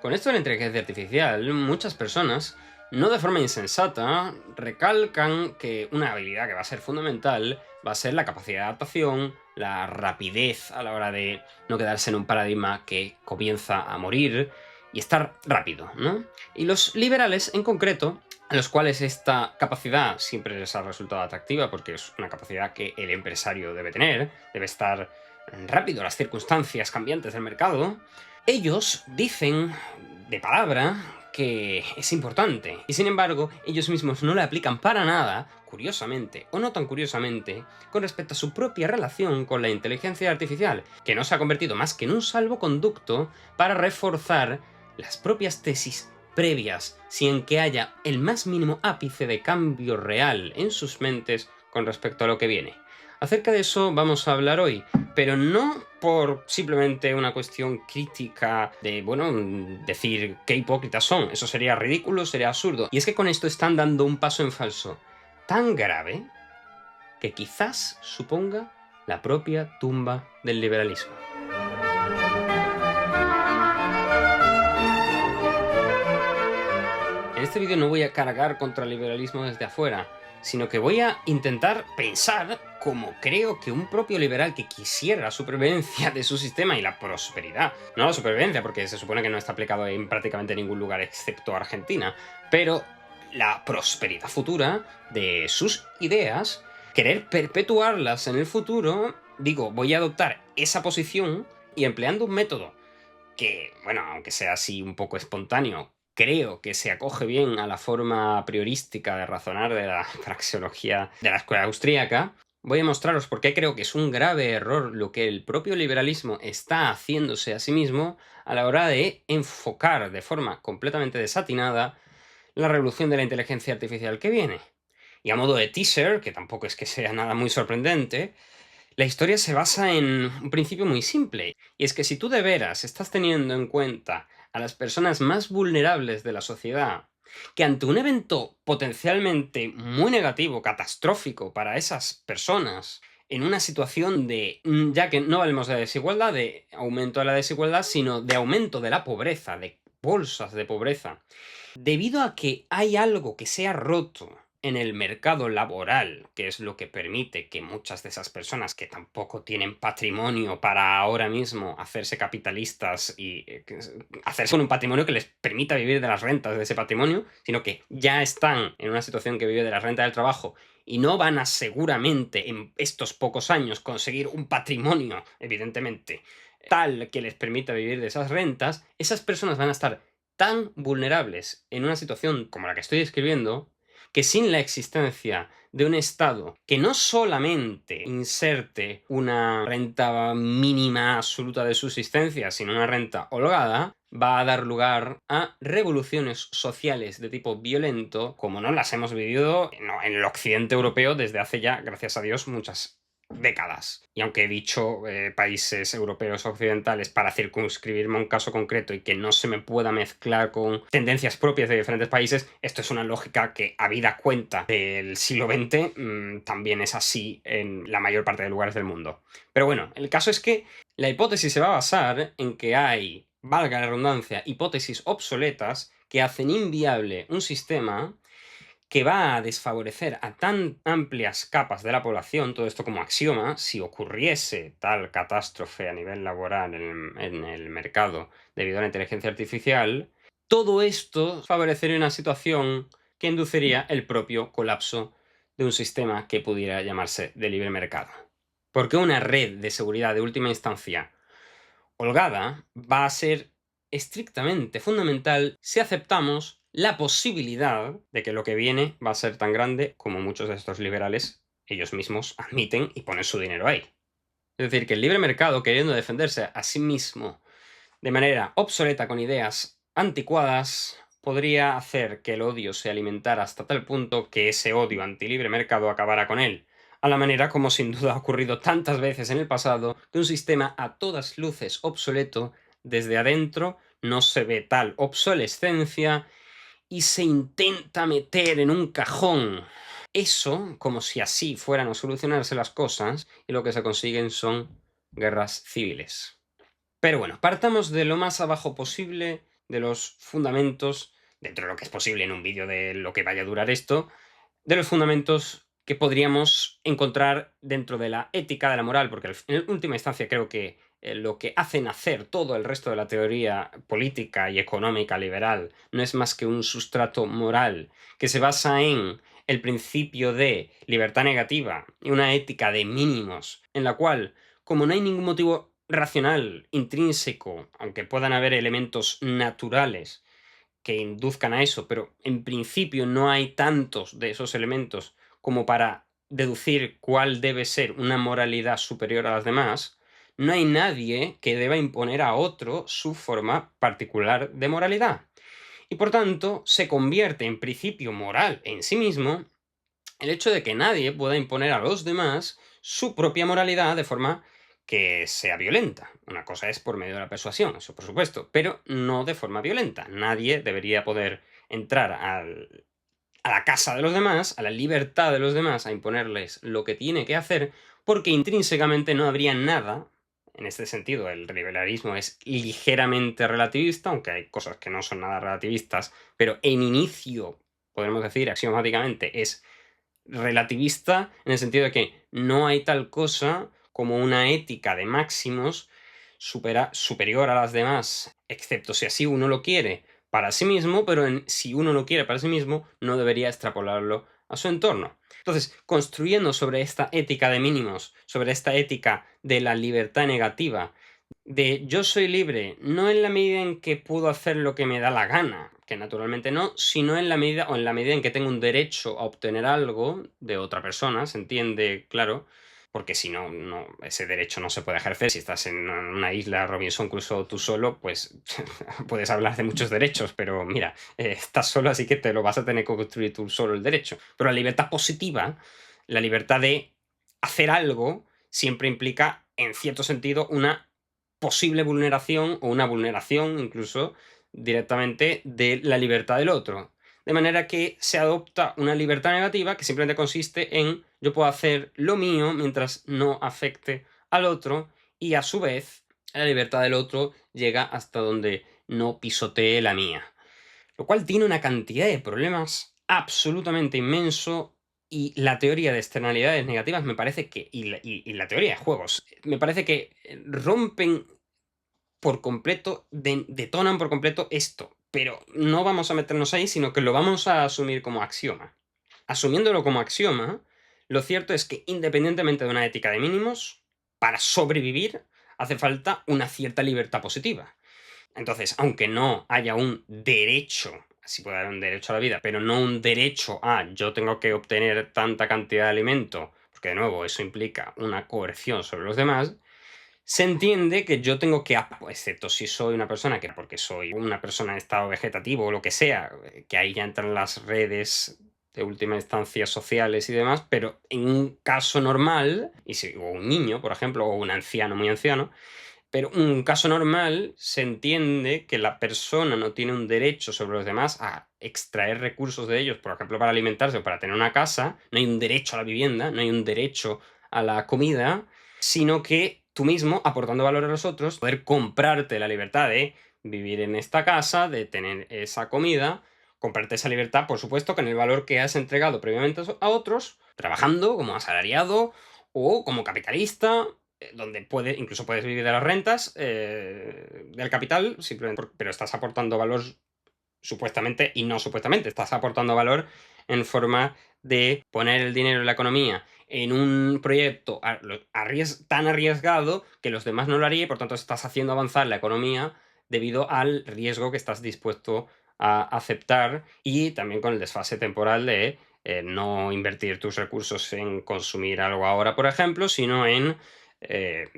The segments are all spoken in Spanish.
Con esto de la inteligencia artificial, muchas personas, no de forma insensata, recalcan que una habilidad que va a ser fundamental va a ser la capacidad de adaptación, la rapidez a la hora de no quedarse en un paradigma que comienza a morir y estar rápido, ¿no? Y los liberales, en concreto, a los cuales esta capacidad siempre les ha resultado atractiva porque es una capacidad que el empresario debe tener, debe estar rápido a las circunstancias cambiantes del mercado. Ellos dicen de palabra que es importante, y sin embargo, ellos mismos no la aplican para nada, curiosamente o no tan curiosamente, con respecto a su propia relación con la inteligencia artificial, que no se ha convertido más que en un salvoconducto para reforzar las propias tesis previas, sin que haya el más mínimo ápice de cambio real en sus mentes con respecto a lo que viene. Acerca de eso vamos a hablar hoy, pero no por simplemente una cuestión crítica de, bueno, decir qué hipócritas son. Eso sería ridículo, sería absurdo. Y es que con esto están dando un paso en falso tan grave que quizás suponga la propia tumba del liberalismo. En este vídeo no voy a cargar contra el liberalismo desde afuera, sino que voy a intentar pensar como creo que un propio liberal que quisiera la supervivencia de su sistema y la prosperidad, no la supervivencia porque se supone que no está aplicado en prácticamente ningún lugar excepto Argentina, pero la prosperidad futura de sus ideas, querer perpetuarlas en el futuro, digo, voy a adoptar esa posición y empleando un método que, bueno, aunque sea así un poco espontáneo, creo que se acoge bien a la forma priorística de razonar de la praxeología de la escuela austríaca, voy a mostraros por qué creo que es un grave error lo que el propio liberalismo está haciéndose a sí mismo a la hora de enfocar de forma completamente desatinada la revolución de la inteligencia artificial que viene. Y a modo de teaser, que tampoco es que sea nada muy sorprendente, la historia se basa en un principio muy simple, y es que si tú de veras estás teniendo en cuenta a las personas más vulnerables de la sociedad, que ante un evento potencialmente muy negativo, catastrófico para esas personas, en una situación de, ya que no hablemos de desigualdad, de aumento de la desigualdad, sino de aumento de la pobreza, de bolsas de pobreza, debido a que hay algo que se ha roto en el mercado laboral, que es lo que permite que muchas de esas personas que tampoco tienen patrimonio para ahora mismo hacerse capitalistas y hacerse con un patrimonio que les permita vivir de las rentas de ese patrimonio, sino que ya están en una situación que vive de la renta del trabajo y no van a seguramente en estos pocos años conseguir un patrimonio, evidentemente, tal que les permita vivir de esas rentas, esas personas van a estar tan vulnerables en una situación como la que estoy describiendo, que sin la existencia de un Estado que no solamente inserte una renta mínima absoluta de subsistencia, sino una renta holgada, va a dar lugar a revoluciones sociales de tipo violento, como no las hemos vivido en el occidente europeo desde hace ya, gracias a Dios, muchas décadas. Y aunque he dicho países europeos occidentales para circunscribirme a un caso concreto y que no se me pueda mezclar con tendencias propias de diferentes países, esto es una lógica que, habida cuenta del siglo XX, también es así en la mayor parte de lugares del mundo. Pero bueno, el caso es que la hipótesis se va a basar en que hay, valga la redundancia, hipótesis obsoletas que hacen inviable un sistema que va a desfavorecer a tan amplias capas de la población, todo esto como axioma, si ocurriese tal catástrofe a nivel laboral en el mercado debido a la inteligencia artificial, todo esto favorecería una situación que induciría el propio colapso de un sistema que pudiera llamarse de libre mercado. Porque una red de seguridad de última instancia holgada va a ser estrictamente fundamental si aceptamos la posibilidad de que lo que viene va a ser tan grande como muchos de estos liberales ellos mismos admiten y ponen su dinero ahí. Es decir, que el libre mercado, queriendo defenderse a sí mismo de manera obsoleta con ideas anticuadas, podría hacer que el odio se alimentara hasta tal punto que ese odio anti-libre mercado acabara con él, a la manera como sin duda ha ocurrido tantas veces en el pasado, de un sistema a todas luces obsoleto, desde adentro no se ve tal obsolescencia y se intenta meter en un cajón. Eso, como si así fueran a solucionarse las cosas, y lo que se consiguen son guerras civiles. Pero bueno, partamos de lo más abajo posible de los fundamentos, dentro de lo que es posible en un vídeo de lo que vaya a durar esto, de los fundamentos que podríamos encontrar dentro de la ética, de la moral, porque en última instancia creo que lo que hace nacer todo el resto de la teoría política y económica liberal no es más que un sustrato moral que se basa en el principio de libertad negativa y una ética de mínimos, en la cual, como no hay ningún motivo racional, intrínseco, aunque puedan haber elementos naturales que induzcan a eso, pero en principio no hay tantos de esos elementos como para deducir cuál debe ser una moralidad superior a las demás, no hay nadie que deba imponer a otro su forma particular de moralidad. Y por tanto, se convierte en principio moral en sí mismo el hecho de que nadie pueda imponer a los demás su propia moralidad de forma que sea violenta. Una cosa es por medio de la persuasión, eso por supuesto, pero no de forma violenta. Nadie debería poder entrar a la casa de los demás, a la libertad de los demás, a imponerles lo que tiene que hacer, porque intrínsecamente no habría nada. En este sentido, el liberalismo es ligeramente relativista, aunque hay cosas que no son nada relativistas, pero en inicio, podemos decir axiomáticamente, es relativista en el sentido de que no hay tal cosa como una ética de máximos superior a las demás, excepto si así uno lo quiere para sí mismo, pero si uno lo quiere para sí mismo, no debería extrapolarlo a su entorno. Entonces, construyendo sobre esta ética de mínimos, sobre esta ética de la libertad negativa, de yo soy libre, no en la medida en que puedo hacer lo que me da la gana, que naturalmente no, sino en la medida o en la medida en que tengo un derecho a obtener algo de otra persona, se entiende, claro, porque si no, ese derecho no se puede ejercer. Si estás en una isla Robinson Crusoe tú solo, pues puedes hablar de muchos derechos, pero mira, estás solo, así que te lo vas a tener que construir tú solo el derecho. Pero la libertad positiva, la libertad de hacer algo, siempre implica, en cierto sentido, una posible vulneración o una vulneración incluso directamente de la libertad del otro. De manera que se adopta una libertad negativa que simplemente consiste en yo puedo hacer lo mío mientras no afecte al otro y a su vez la libertad del otro llega hasta donde no pisotee la mía. Lo cual tiene una cantidad de problemas absolutamente inmenso y la teoría de externalidades negativas me parece que, y la teoría de juegos, me parece que rompen por completo, detonan por completo esto. Pero no vamos a meternos ahí, sino que lo vamos a asumir como axioma. Asumiéndolo como axioma, lo cierto es que independientemente de una ética de mínimos, para sobrevivir hace falta una cierta libertad positiva. Entonces, aunque no haya un derecho, sí puede haber un derecho a la vida, pero no un derecho a yo tengo que obtener tanta cantidad de alimento, porque de nuevo eso implica una coerción sobre los demás, se entiende que yo tengo que, excepto si soy una persona que, porque soy una persona en estado vegetativo o lo que sea, que ahí ya entran las redes de última instancia sociales y demás, pero en un caso normal, o un niño, por ejemplo, o un anciano muy anciano, pero en un caso normal se entiende que la persona no tiene un derecho sobre los demás a extraer recursos de ellos, por ejemplo, para alimentarse o para tener una casa, no hay un derecho a la vivienda, no hay un derecho a la comida, sino que tú mismo, aportando valor a los otros, poder comprarte la libertad de vivir en esta casa, de tener esa comida, comprarte esa libertad, por supuesto, con el valor que has entregado previamente a otros, trabajando como asalariado o como capitalista, donde incluso puedes vivir de las rentas del capital, simplemente pero estás aportando valor supuestamente y no supuestamente, estás aportando valor en forma de poner el dinero en la economía en un proyecto tan arriesgado que los demás no lo harían y por tanto estás haciendo avanzar la economía debido al riesgo que estás dispuesto a aceptar y también con el desfase temporal de no invertir tus recursos en consumir algo ahora, por ejemplo, sino en eh,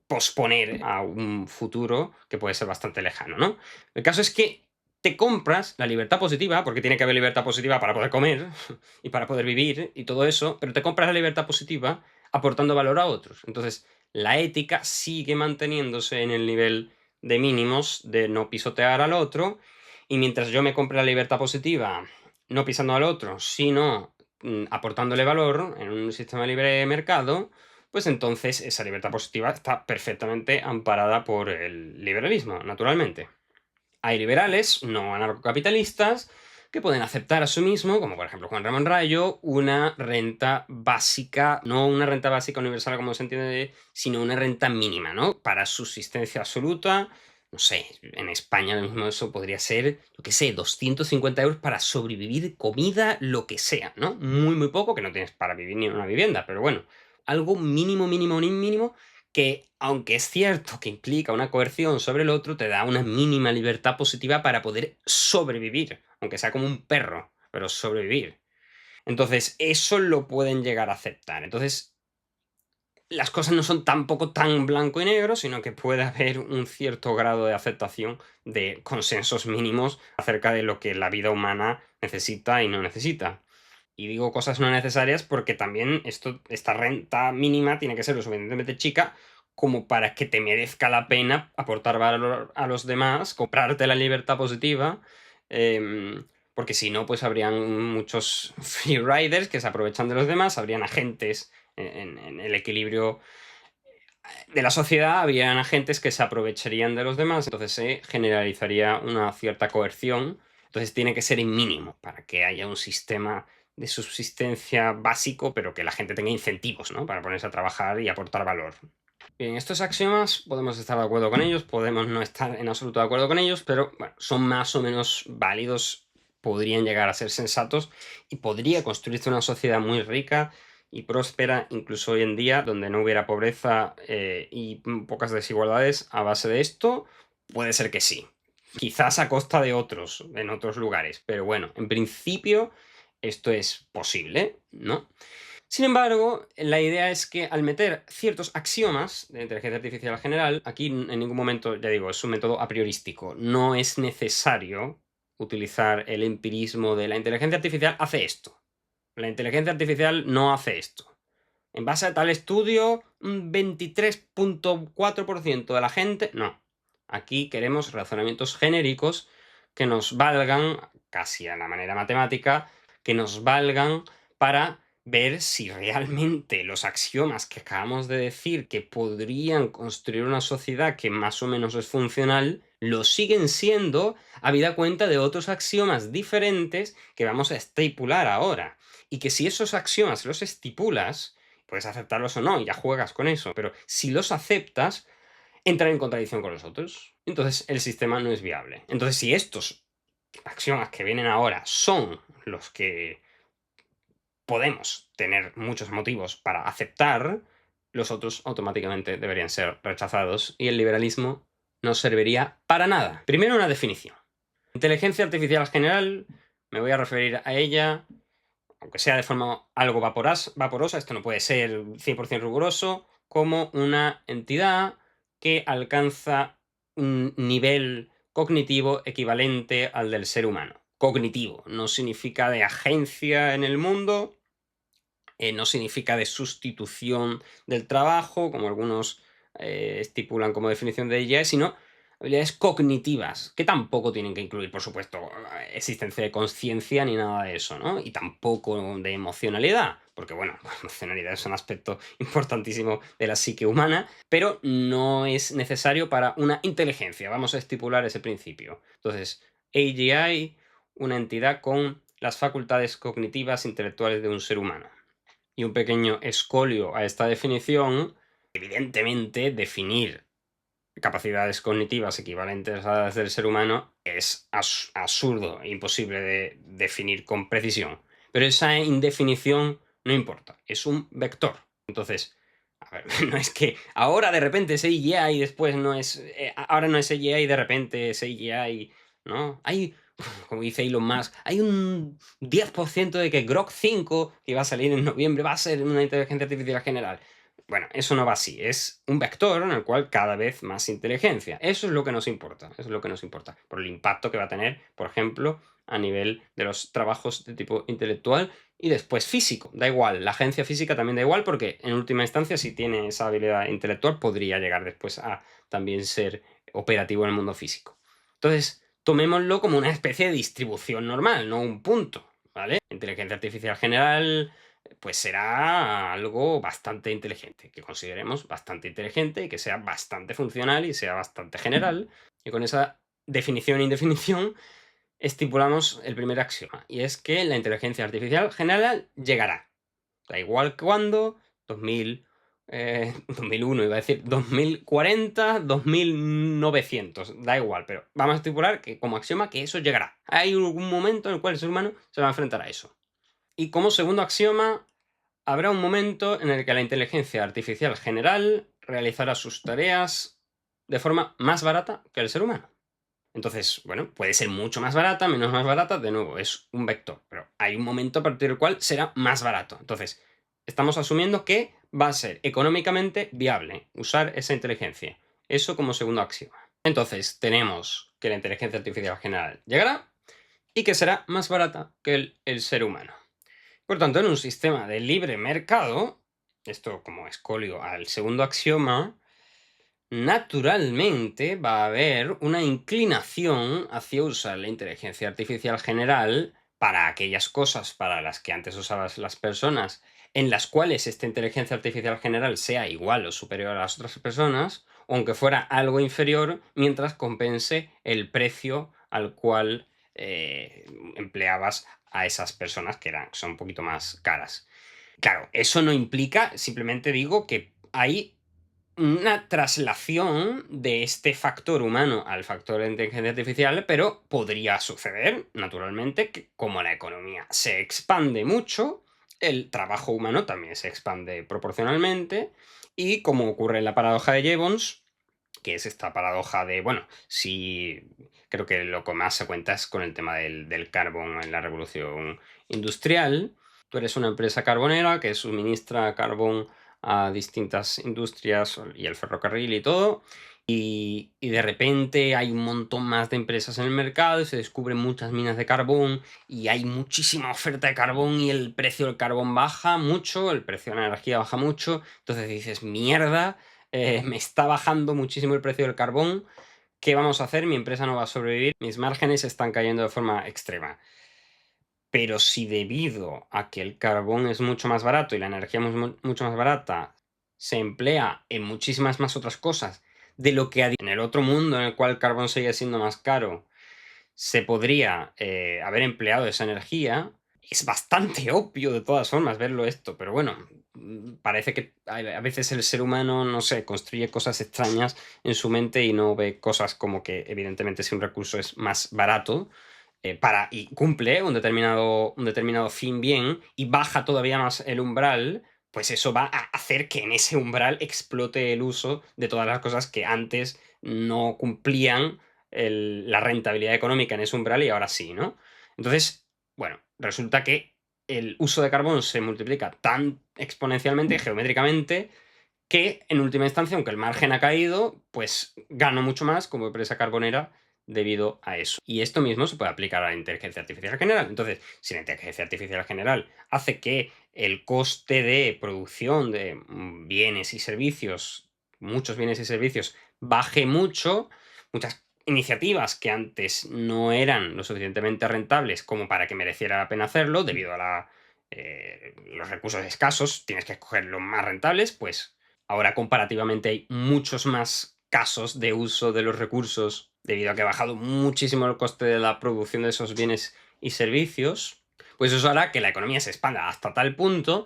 posponer a un futuro que puede ser bastante lejano, ¿no? El caso es que te compras la libertad positiva, porque tiene que haber libertad positiva para poder comer y para poder vivir y todo eso, pero te compras la libertad positiva aportando valor a otros. Entonces, la ética sigue manteniéndose en el nivel de mínimos de no pisotear al otro, y mientras yo me compre la libertad positiva, no pisando al otro, sino aportándole valor en un sistema libre de mercado, pues entonces esa libertad positiva está perfectamente amparada por el liberalismo, naturalmente. hay liberales no anarcocapitalistas que pueden aceptar a sí mismo, como por ejemplo Juan Ramón Rayo, una renta básica, no una renta básica universal como se entiende, sino una renta mínima, ¿no? Para subsistencia absoluta. No sé, en España ahora mismo eso podría ser, yo qué sé, 250 euros para sobrevivir, comida, lo que sea, ¿no? Muy, muy poco, que no tienes para vivir ni en una vivienda, pero bueno, algo mínimo, mínimo, mínimo, que aunque es cierto que implica una coerción sobre el otro, te da una mínima libertad positiva para poder sobrevivir, aunque sea como un perro, pero sobrevivir. Entonces, eso lo pueden llegar a aceptar. Entonces, las cosas no son tampoco tan blanco y negro, sino que puede haber un cierto grado de aceptación de consensos mínimos acerca de lo que la vida humana necesita y no necesita. Y digo cosas no necesarias porque también esta renta mínima tiene que ser lo suficientemente chica como para que te merezca la pena aportar valor a los demás, comprarte la libertad positiva, porque si no, pues habrían muchos free riders que se aprovechan de los demás, habrían agentes en el equilibrio de la sociedad, habrían agentes que se aprovecharían de los demás, entonces se generalizaría una cierta coerción. Entonces tiene que ser en mínimo para que haya un sistema de subsistencia básico, pero que la gente tenga incentivos, ¿no? Para ponerse a trabajar y aportar valor. Bien, estos axiomas podemos estar de acuerdo con ellos, podemos no estar en absoluto de acuerdo con ellos, pero bueno, son más o menos válidos, podrían llegar a ser sensatos y podría construirse una sociedad muy rica y próspera, incluso hoy en día, donde no hubiera pobreza y pocas desigualdades a base de esto. Puede ser que sí. Quizás a costa de otros, en otros lugares, pero bueno, en principio esto es posible, ¿no? Sin embargo, la idea es que al meter ciertos axiomas de inteligencia artificial general, aquí en ningún momento, ya digo, es un método a priorístico. No es necesario utilizar el empirismo de la inteligencia artificial hace esto. La inteligencia artificial no hace esto. En base a tal estudio, un 23.4% de la gente... No. Aquí queremos razonamientos genéricos que nos valgan, casi a la manera matemática, que nos valgan para ver si realmente los axiomas que acabamos de decir que podrían construir una sociedad que más o menos es funcional, lo siguen siendo, habida cuenta de otros axiomas diferentes que vamos a estipular ahora. Y que si esos axiomas los estipulas, puedes aceptarlos o no, y ya juegas con eso, pero si los aceptas, entran en contradicción con los otros. Entonces el sistema no es viable. Entonces, si estos axiomas que vienen ahora son los que podemos tener muchos motivos para aceptar, los otros automáticamente deberían ser rechazados y el liberalismo no serviría para nada. Primero, una definición. Inteligencia artificial general, me voy a referir a ella, aunque sea de forma algo vaporosa, esto no puede ser 100% riguroso, como una entidad que alcanza un nivel cognitivo equivalente al del ser humano. Cognitivo, no significa de agencia en el mundo, no significa de sustitución del trabajo, como algunos estipulan como definición de ella, sino habilidades cognitivas, que tampoco tienen que incluir, por supuesto, existencia de conciencia ni nada de eso, ¿no? Y tampoco de emocionalidad, porque bueno, la emocionalidad es un aspecto importantísimo de la psique humana, pero no es necesario para una inteligencia. Vamos a estipular ese principio. Entonces, AGI, una entidad con las facultades cognitivas intelectuales de un ser humano. Y un pequeño escolio a esta definición, evidentemente, definir capacidades cognitivas equivalentes a las del ser humano es absurdo e imposible de definir con precisión. Pero esa indefinición no importa, es un vector. Entonces, a ver, no es que ahora de repente es AGI y después no es... ahora no es AGI y de repente es AGI, ¿no? Hay, como dice Elon Musk, hay un 10% de que Grok 5, que va a salir en noviembre, va a ser una inteligencia artificial general. Bueno, eso no va así, es un vector en el cual cada vez más inteligencia. Eso es lo que nos importa, eso es lo que nos importa, por el impacto que va a tener, por ejemplo, a nivel de los trabajos de tipo intelectual y después físico. Da igual, la agencia física también da igual porque en última instancia, si tiene esa habilidad intelectual, podría llegar después a también ser operativo en el mundo físico. Entonces, tomémoslo como una especie de distribución normal, no un punto, ¿vale? Inteligencia artificial general, pues será algo bastante inteligente, que consideremos bastante inteligente y que sea bastante funcional y sea bastante general. Y con esa definición e indefinición, estipulamos el primer axioma, y es que la inteligencia artificial general llegará. Da igual cuándo, 2001 iba a decir, 2040, 2900, da igual, pero vamos a estipular que como axioma que eso llegará. Hay algún momento en el cual el ser humano se va a enfrentar a eso. Y como segundo axioma, habrá un momento en el que la inteligencia artificial general realizará sus tareas de forma más barata que el ser humano. Entonces, bueno, puede ser mucho más barata, menos más barata, de nuevo, es un vector, pero hay un momento a partir del cual será más barato. Entonces, estamos asumiendo que va a ser económicamente viable usar esa inteligencia. Eso como segundo axioma. Entonces, tenemos que la inteligencia artificial general llegará y que será más barata que el ser humano. Por tanto, en un sistema de libre mercado, esto como escolio al segundo axioma, naturalmente va a haber una inclinación hacia usar la inteligencia artificial general para aquellas cosas para las que antes usaban las personas, en las cuales esta inteligencia artificial general sea igual o superior a las otras personas, o aunque fuera algo inferior, mientras compense el precio al cual empleabas a esas personas son un poquito más caras. Claro, eso no implica, simplemente digo que hay una traslación de este factor humano al factor de inteligencia artificial, pero podría suceder, naturalmente, que como la economía se expande mucho, el trabajo humano también se expande proporcionalmente, y como ocurre en la paradoja de Jevons, que es esta paradoja de, bueno, si creo que lo que más se cuenta es con el tema del carbón en la revolución industrial. Tú eres una empresa carbonera que suministra carbón a distintas industrias y el ferrocarril y todo, y de repente hay un montón más de empresas en el mercado y se descubren muchas minas de carbón y hay muchísima oferta de carbón y el precio del carbón baja mucho, el precio de la energía baja mucho, entonces dices, mierda, me está bajando muchísimo el precio del carbón, ¿qué vamos a hacer? Mi empresa no va a sobrevivir, mis márgenes están cayendo de forma extrema. Pero si debido a que el carbón es mucho más barato y la energía es mucho más barata, se emplea en muchísimas más otras cosas de lo que en el otro mundo en el cual el carbón sigue siendo más caro, se podría haber empleado esa energía, es bastante obvio de todas formas verlo esto, pero bueno, parece que a veces el ser humano, no sé, construye cosas extrañas en su mente y no ve cosas como que evidentemente si un recurso es más barato, y cumple un determinado fin bien y baja todavía más el umbral, pues eso va a hacer que en ese umbral explote el uso de todas las cosas que antes no cumplían la rentabilidad económica en ese umbral y ahora sí, ¿no? Entonces, bueno, resulta que el uso de carbón se multiplica tan exponencialmente, geométricamente, que en última instancia, aunque el margen ha caído, pues gano mucho más como empresa carbonera debido a eso. Y esto mismo se puede aplicar a la inteligencia artificial general. Entonces, si la inteligencia artificial general hace que el coste de producción de bienes y servicios, muchos bienes y servicios, baje mucho, muchas iniciativas que antes no eran lo suficientemente rentables como para que mereciera la pena hacerlo, debido a los recursos escasos, tienes que escoger los más rentables, pues ahora comparativamente hay muchos más casos de uso de los recursos debido a que ha bajado muchísimo el coste de la producción de esos bienes y servicios, pues eso hará que la economía se expanda hasta tal punto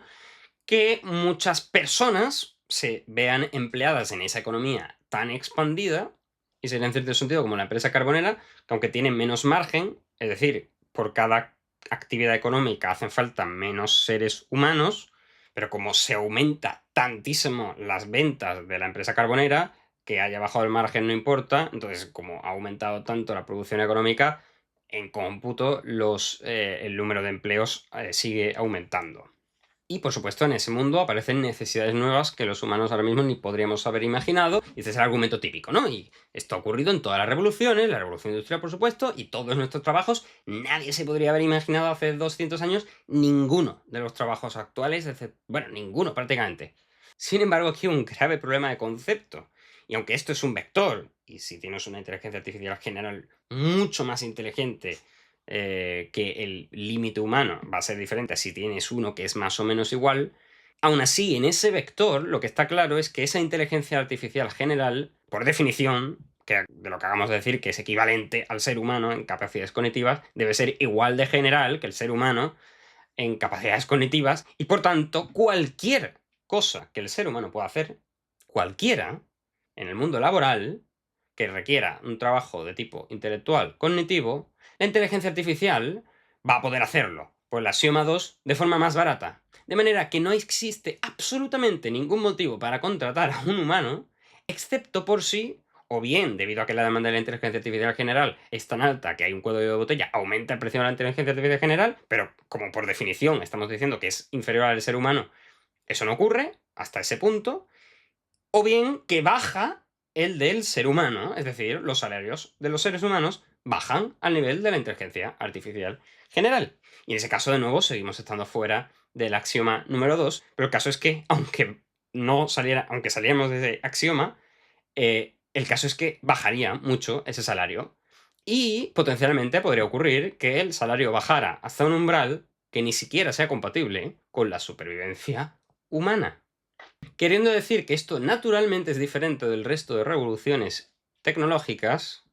que muchas personas se vean empleadas en esa economía tan expandida, y sería en cierto sentido como la empresa carbonera, que aunque tiene menos margen, es decir, por cada actividad económica hacen falta menos seres humanos, pero como se aumenta tantísimo las ventas de la empresa carbonera, que haya bajado el margen no importa, entonces como ha aumentado tanto la producción económica, en cómputo el número de empleos sigue aumentando. Y por supuesto, en ese mundo aparecen necesidades nuevas que los humanos ahora mismo ni podríamos haber imaginado. Y este es el argumento típico, ¿no? Y esto ha ocurrido en todas las revoluciones, la revolución industrial, por supuesto, y todos nuestros trabajos. Nadie se podría haber imaginado hace 200 años ninguno de los trabajos actuales, bueno, ninguno prácticamente. Sin embargo, aquí hay un grave problema de concepto. Y aunque esto es un vector, y si tienes una inteligencia artificial general mucho más inteligente que el límite humano va a ser diferente a si tienes uno que es más o menos igual, aún así, en ese vector, lo que está claro es que esa inteligencia artificial general, por definición, de lo que acabamos de decir, que es equivalente al ser humano en capacidades cognitivas, debe ser igual de general que el ser humano en capacidades cognitivas, y por tanto, cualquier cosa que el ser humano pueda hacer, cualquiera, en el mundo laboral, que requiera un trabajo de tipo intelectual cognitivo, la inteligencia artificial va a poder hacerlo por el axioma 2 de forma más barata. De manera que no existe absolutamente ningún motivo para contratar a un humano, excepto por si, o bien debido a que la demanda de la inteligencia artificial general es tan alta que hay un cuello de botella, aumenta el precio de la inteligencia artificial general, pero como por definición estamos diciendo que es inferior al ser humano, eso no ocurre hasta ese punto, o bien que baja el del ser humano, es decir, los salarios de los seres humanos bajan al nivel de la inteligencia artificial general. Y en ese caso, de nuevo, seguimos estando fuera del axioma número 2, pero el caso es que, aunque saliéramos de ese axioma, el caso es que bajaría mucho ese salario. Y potencialmente podría ocurrir que el salario bajara hasta un umbral que ni siquiera sea compatible con la supervivencia humana. Queriendo decir que esto naturalmente es diferente del resto de revoluciones tecnológicas,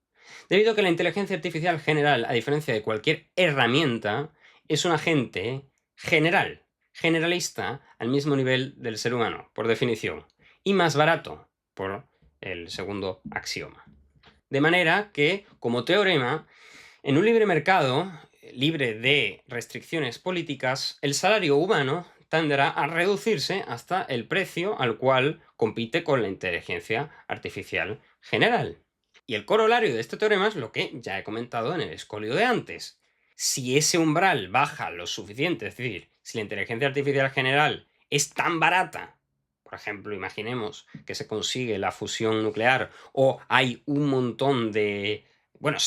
debido a que la inteligencia artificial general, a diferencia de cualquier herramienta, es un agente general, generalista, al mismo nivel del ser humano, por definición, y más barato, por el segundo axioma. De manera que, como teorema, en un libre mercado, libre de restricciones políticas, el salario humano tenderá a reducirse hasta el precio al cual compite con la inteligencia artificial general. Y el corolario de este teorema es lo que ya he comentado en el escolio de antes. Si ese umbral baja lo suficiente, es decir, si la inteligencia artificial general es tan barata, por ejemplo, imaginemos que se consigue la fusión nuclear o hay un montón de... Bueno,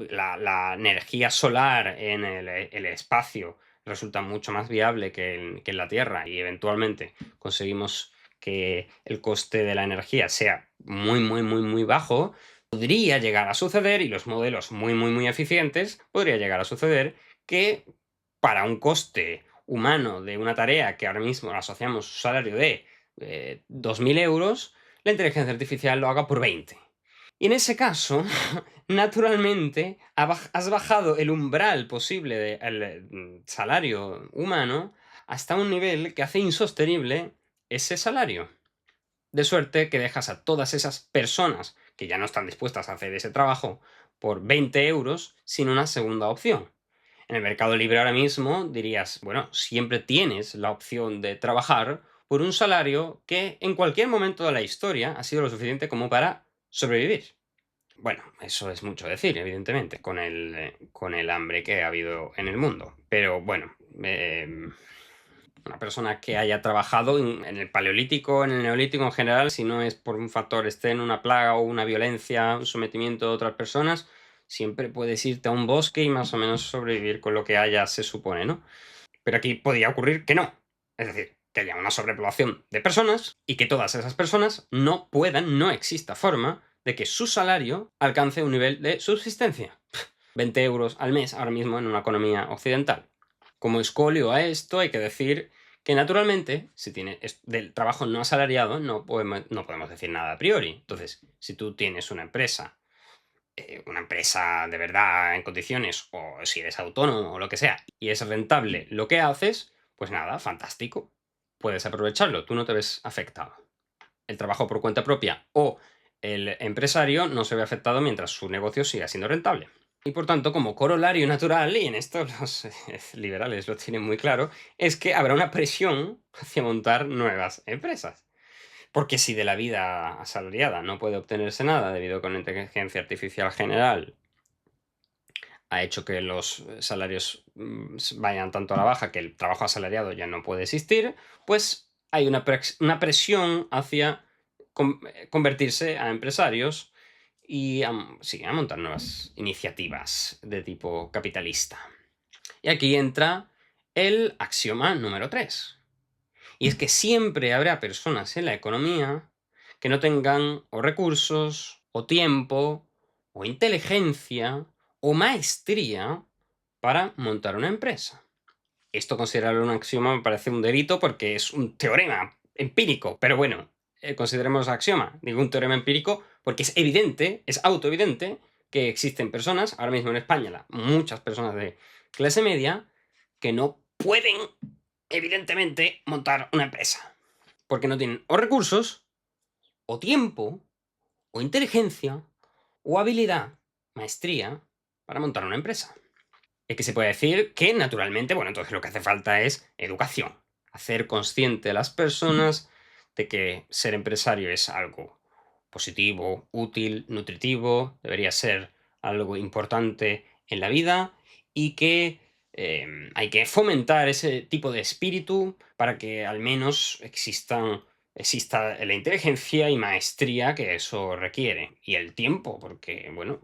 la energía solar en el espacio resulta mucho más viable que en la Tierra y eventualmente conseguimos que el coste de la energía sea muy, muy, muy, muy bajo, podría llegar a suceder, y los modelos muy, muy, muy eficientes, podría llegar a suceder que para un coste humano de una tarea que ahora mismo asociamos un salario de 2.000 euros, la inteligencia artificial lo haga por 20. Y en ese caso, naturalmente, has bajado el umbral posible del salario humano hasta un nivel que hace insostenible ese salario. De suerte que dejas a todas esas personas que ya no están dispuestas a hacer ese trabajo por 20 euros sin una segunda opción. En el mercado libre ahora mismo dirías, bueno, siempre tienes la opción de trabajar por un salario que en cualquier momento de la historia ha sido lo suficiente como para sobrevivir. Bueno, eso es mucho decir, evidentemente, con el hambre que ha habido en el mundo. Pero bueno, una persona que haya trabajado en el Paleolítico, en el Neolítico en general, si no es por un factor externo, una plaga o una violencia, un sometimiento de otras personas, siempre puedes irte a un bosque y más o menos sobrevivir con lo que haya, se supone, ¿no? Pero aquí podría ocurrir que no. Es decir, que haya una sobrepoblación de personas y que todas esas personas no exista forma de que su salario alcance un nivel de subsistencia. 20 euros al mes ahora mismo en una economía occidental. Como escolio a esto hay que decir que naturalmente, si tienes del trabajo no asalariado, no podemos decir nada a priori. Entonces, si tú tienes una empresa de verdad en condiciones, o si eres autónomo o lo que sea, y es rentable lo que haces, pues nada, fantástico. Puedes aprovecharlo, tú no te ves afectado. El trabajo por cuenta propia o el empresario no se ve afectado mientras su negocio siga siendo rentable. Y por tanto, como corolario natural, y en esto los liberales lo tienen muy claro, es que habrá una presión hacia montar nuevas empresas. Porque si de la vida asalariada no puede obtenerse nada debido a que la inteligencia artificial general ha hecho que los salarios vayan tanto a la baja que el trabajo asalariado ya no puede existir, pues hay una presión hacia convertirse a empresarios y sí, a montar nuevas iniciativas de tipo capitalista. Y aquí entra el axioma número 3. Y es que siempre habrá personas en la economía que no tengan o recursos, o tiempo, o inteligencia, o maestría para montar una empresa. Esto considerarlo un axioma me parece un delito porque es un teorema empírico, pero bueno, consideremos axioma. Digo un teorema empírico Porque es evidente, es autoevidente, que existen personas, ahora mismo en España, muchas personas de clase media, que no pueden, evidentemente, montar una empresa. Porque no tienen o recursos, o tiempo, o inteligencia, o habilidad, maestría, para montar una empresa. Es que se puede decir que, naturalmente, bueno, entonces lo que hace falta es educación. Hacer consciente a las personas de que ser empresario es algo positivo, útil, nutritivo, debería ser algo importante en la vida y que hay que fomentar ese tipo de espíritu para que al menos exista la inteligencia y maestría que eso requiere. Y el tiempo, porque, bueno,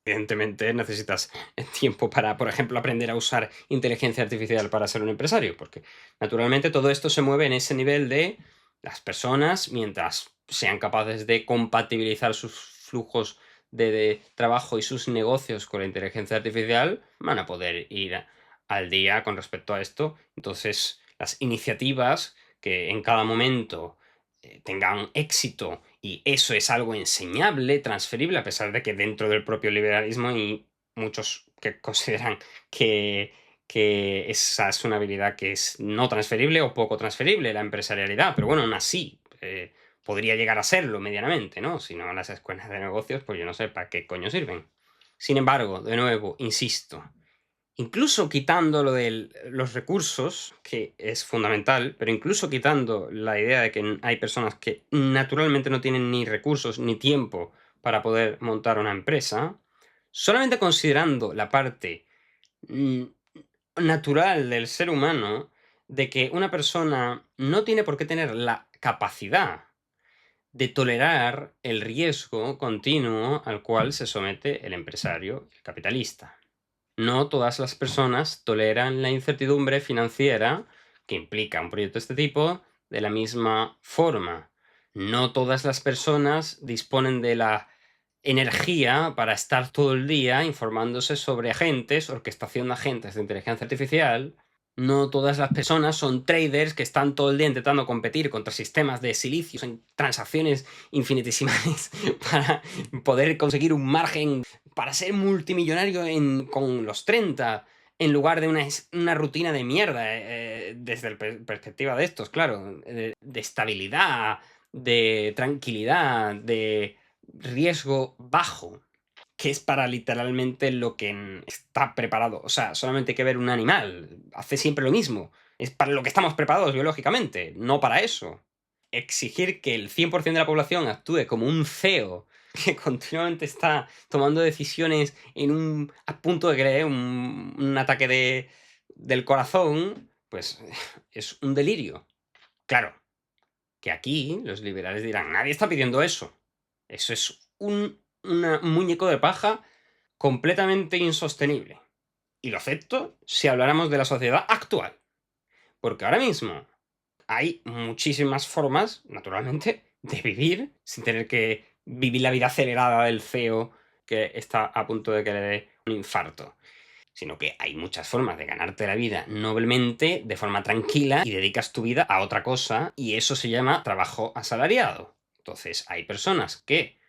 evidentemente necesitas tiempo para, por ejemplo, aprender a usar inteligencia artificial para ser un empresario, porque naturalmente todo esto se mueve en ese nivel de las personas, mientras sean capaces de compatibilizar sus flujos de trabajo y sus negocios con la inteligencia artificial, van a poder ir al día con respecto a esto. Entonces, las iniciativas que en cada momento tengan éxito y eso es algo enseñable, transferible, a pesar de que dentro del propio liberalismo hay muchos que consideran que esa es una habilidad que es no transferible o poco transferible, la empresarialidad, pero bueno, aún así podría llegar a serlo medianamente, ¿no? Si no, las escuelas de negocios, pues yo no sé para qué coño sirven. Sin embargo, de nuevo, insisto, incluso quitando lo de los recursos, que es fundamental, pero incluso quitando la idea de que hay personas que naturalmente no tienen ni recursos ni tiempo para poder montar una empresa, solamente considerando la parte mm, natural del ser humano de que una persona no tiene por qué tener la capacidad de tolerar el riesgo continuo al cual se somete el empresario, el capitalista. No todas las personas toleran la incertidumbre financiera que implica un proyecto de este tipo de la misma forma. No todas las personas disponen de la energía para estar todo el día informándose sobre agentes, orquestación de agentes de inteligencia artificial. No todas las personas son traders que están todo el día intentando competir contra sistemas de silicios en transacciones infinitesimales para poder conseguir un margen para ser multimillonario con los 30 en lugar de una rutina de mierda, desde la perspectiva de estos, claro, de estabilidad, de tranquilidad, de riesgo bajo, que es para literalmente lo que está preparado. O sea, solamente hay que ver un animal, hace siempre lo mismo. Es para lo que estamos preparados biológicamente, no para eso. Exigir que el 100% de la población actúe como un CEO que continuamente está tomando decisiones a punto de que le dé un ataque del corazón, pues es un delirio. Claro, que aquí los liberales dirán, nadie está pidiendo eso. Eso es un muñeco de paja completamente insostenible. Y lo acepto si habláramos de la sociedad actual. Porque ahora mismo hay muchísimas formas, naturalmente, de vivir sin tener que vivir la vida acelerada del CEO que está a punto de que le dé un infarto. Sino que hay muchas formas de ganarte la vida noblemente, de forma tranquila, y dedicas tu vida a otra cosa, y eso se llama trabajo asalariado. Entonces, hay personas que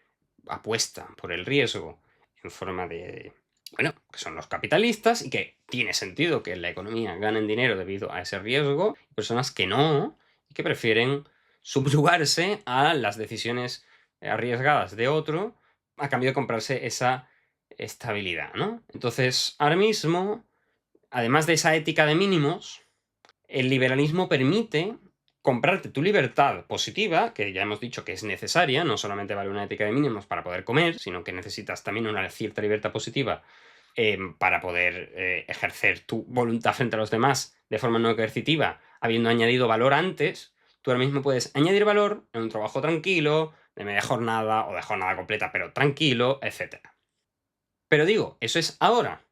apuestan por el riesgo en forma de, bueno, que son los capitalistas y que tiene sentido que en la economía ganen dinero debido a ese riesgo, y personas que no, y que prefieren subyugarse a las decisiones arriesgadas de otro a cambio de comprarse esa estabilidad, ¿no? Entonces, ahora mismo, además de esa ética de mínimos, el liberalismo permite comprarte tu libertad positiva, que ya hemos dicho que es necesaria, no solamente vale una ética de mínimos para poder comer, sino que necesitas también una cierta libertad positiva para poder ejercer tu voluntad frente a los demás de forma no coercitiva, habiendo añadido valor antes. Tú ahora mismo puedes añadir valor en un trabajo tranquilo, de media jornada o de jornada completa, pero tranquilo, etcétera. Pero digo, eso es ahora,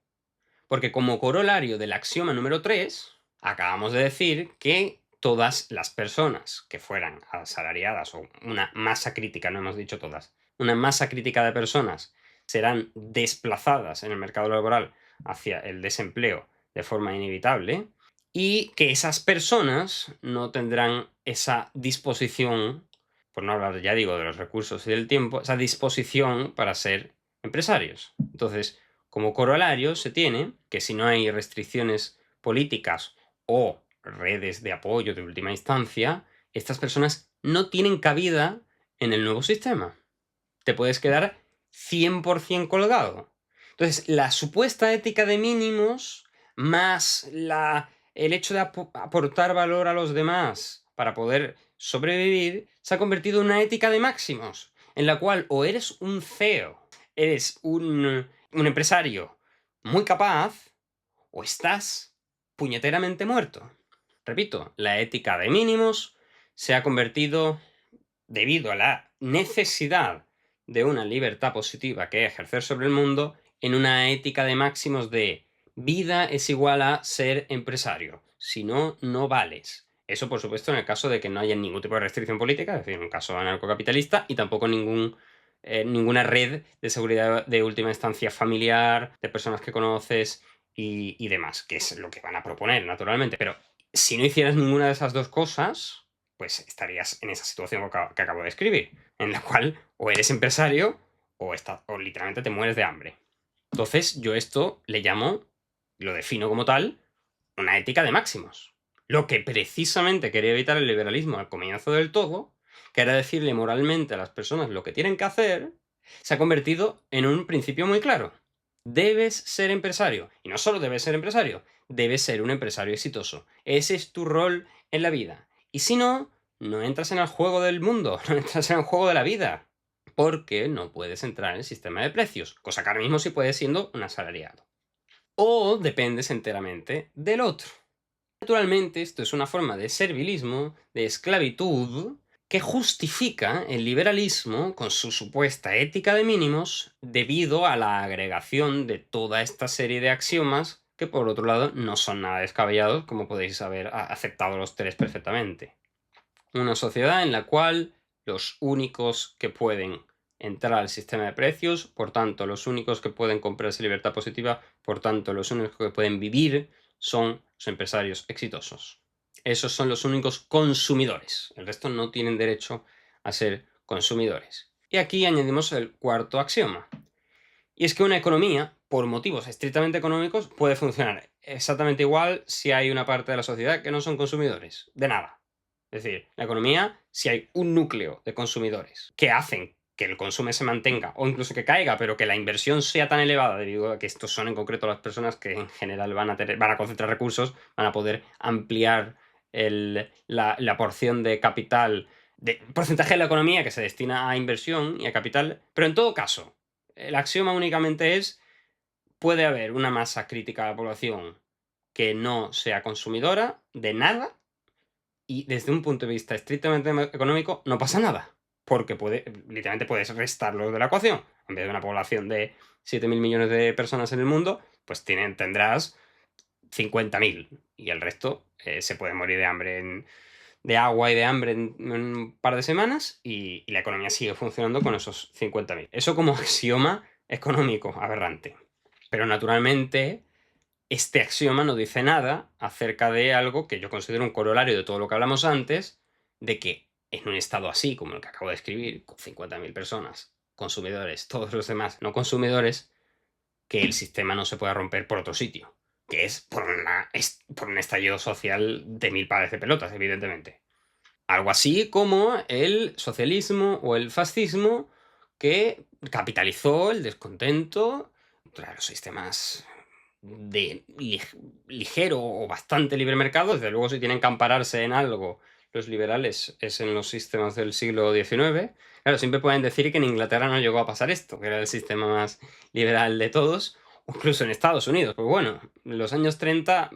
porque como corolario del axioma número 3, acabamos de decir que todas las personas que fueran asalariadas, o una masa crítica, no hemos dicho todas, una masa crítica de personas serán desplazadas en el mercado laboral hacia el desempleo de forma inevitable, y que esas personas no tendrán esa disposición por no hablar, ya digo, de los recursos y del tiempo, esa disposición para ser empresarios. Entonces, como corolario se tiene que si no hay restricciones políticas o redes de apoyo de última instancia, estas personas no tienen cabida en el nuevo sistema. Te puedes quedar 100% colgado. Entonces, la supuesta ética de mínimos más el hecho de aportar valor a los demás para poder sobrevivir se ha convertido en una ética de máximos, en la cual o eres un CEO, eres un empresario muy capaz, o estás puñeteramente muerto. Repito, la ética de mínimos se ha convertido, debido a la necesidad de una libertad positiva que ejercer sobre el mundo, en una ética de máximos de vida es igual a ser empresario. Si no, no vales. Eso, por supuesto, en el caso de que no haya ningún tipo de restricción política, es decir, en un caso anarcocapitalista, y tampoco ninguna red de seguridad de última instancia familiar, de personas que conoces y demás, que es lo que van a proponer, naturalmente. Pero si no hicieras ninguna de esas dos cosas, pues estarías en esa situación que acabo de escribir, en la cual o eres empresario o literalmente te mueres de hambre. Entonces, yo esto lo defino como tal, una ética de máximos. Lo que precisamente quería evitar el liberalismo al comienzo del todo, que era decirle moralmente a las personas lo que tienen que hacer, se ha convertido en un principio muy claro. Debes ser empresario. Y no solo debes ser empresario, debes ser un empresario exitoso. Ese es tu rol en la vida. Y si no, no entras en el juego del mundo, no entras en el juego de la vida. Porque no puedes entrar en el sistema de precios, cosa que ahora mismo sí puedes siendo un asalariado. O dependes enteramente del otro. Naturalmente, esto es una forma de servilismo, de esclavitud, que justifica el liberalismo con su supuesta ética de mínimos debido a la agregación de toda esta serie de axiomas que, por otro lado, no son nada descabellados, como podéis haber aceptado los tres perfectamente. Una sociedad en la cual los únicos que pueden entrar al sistema de precios, por tanto, los únicos que pueden comprarse libertad positiva, por tanto, los únicos que pueden vivir son los empresarios exitosos. Esos son los únicos consumidores. El resto no tienen derecho a ser consumidores. Y aquí añadimos el cuarto axioma. Y es que una economía, por motivos estrictamente económicos, puede funcionar exactamente igual si hay una parte de la sociedad que no son consumidores. De nada. Es decir, la economía, si hay un núcleo de consumidores que hacen que el consumo se mantenga o incluso que caiga, pero que la inversión sea tan elevada debido a que estos son en concreto las personas que en general van a concentrar recursos, van a poder ampliar la porción de capital, de porcentaje de la economía que se destina a inversión y a capital, pero en todo caso, el axioma únicamente es: puede haber una masa crítica de la población que no sea consumidora de nada, y desde un punto de vista estrictamente económico no pasa nada, porque literalmente puedes restarlo de la ecuación. En vez de una población de 7.000 millones de personas en el mundo, pues tendrás 50.000, y el resto se puede morir de hambre, de agua y de hambre en un par de semanas, y la economía sigue funcionando con esos 50.000. Eso como axioma económico aberrante. Pero naturalmente, este axioma no dice nada acerca de algo que yo considero un corolario de todo lo que hablamos antes, de que en un estado así como el que acabo de escribir, con 50.000 personas, consumidores, todos los demás no consumidores, que el sistema no se pueda romper por otro sitio, que es por un estallido social de 1000 pares de pelotas, evidentemente. Algo así como el socialismo o el fascismo, que capitalizó el descontento contra los sistemas de ligero o bastante libre mercado. Desde luego, si tienen que ampararse en algo los liberales, es en los sistemas del siglo XIX. Claro, siempre pueden decir que en Inglaterra no llegó a pasar esto, que era el sistema más liberal de todos, o incluso en Estados Unidos. Pues bueno, en los años 30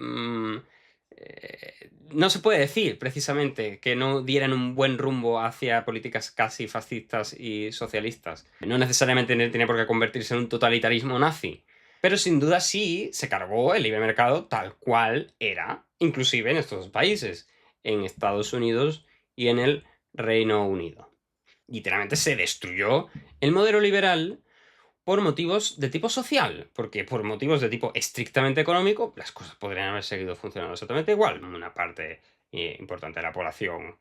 no se puede decir precisamente que no dieran un buen rumbo hacia políticas casi fascistas y socialistas. No necesariamente tiene por qué convertirse en un totalitarismo nazi, pero sin duda sí se cargó el libre mercado tal cual era, inclusive en estos países, en Estados Unidos y en el Reino Unido. Literalmente se destruyó el modelo liberal por motivos de tipo social, porque por motivos de tipo estrictamente económico las cosas podrían haber seguido funcionando exactamente igual. Una parte importante de la población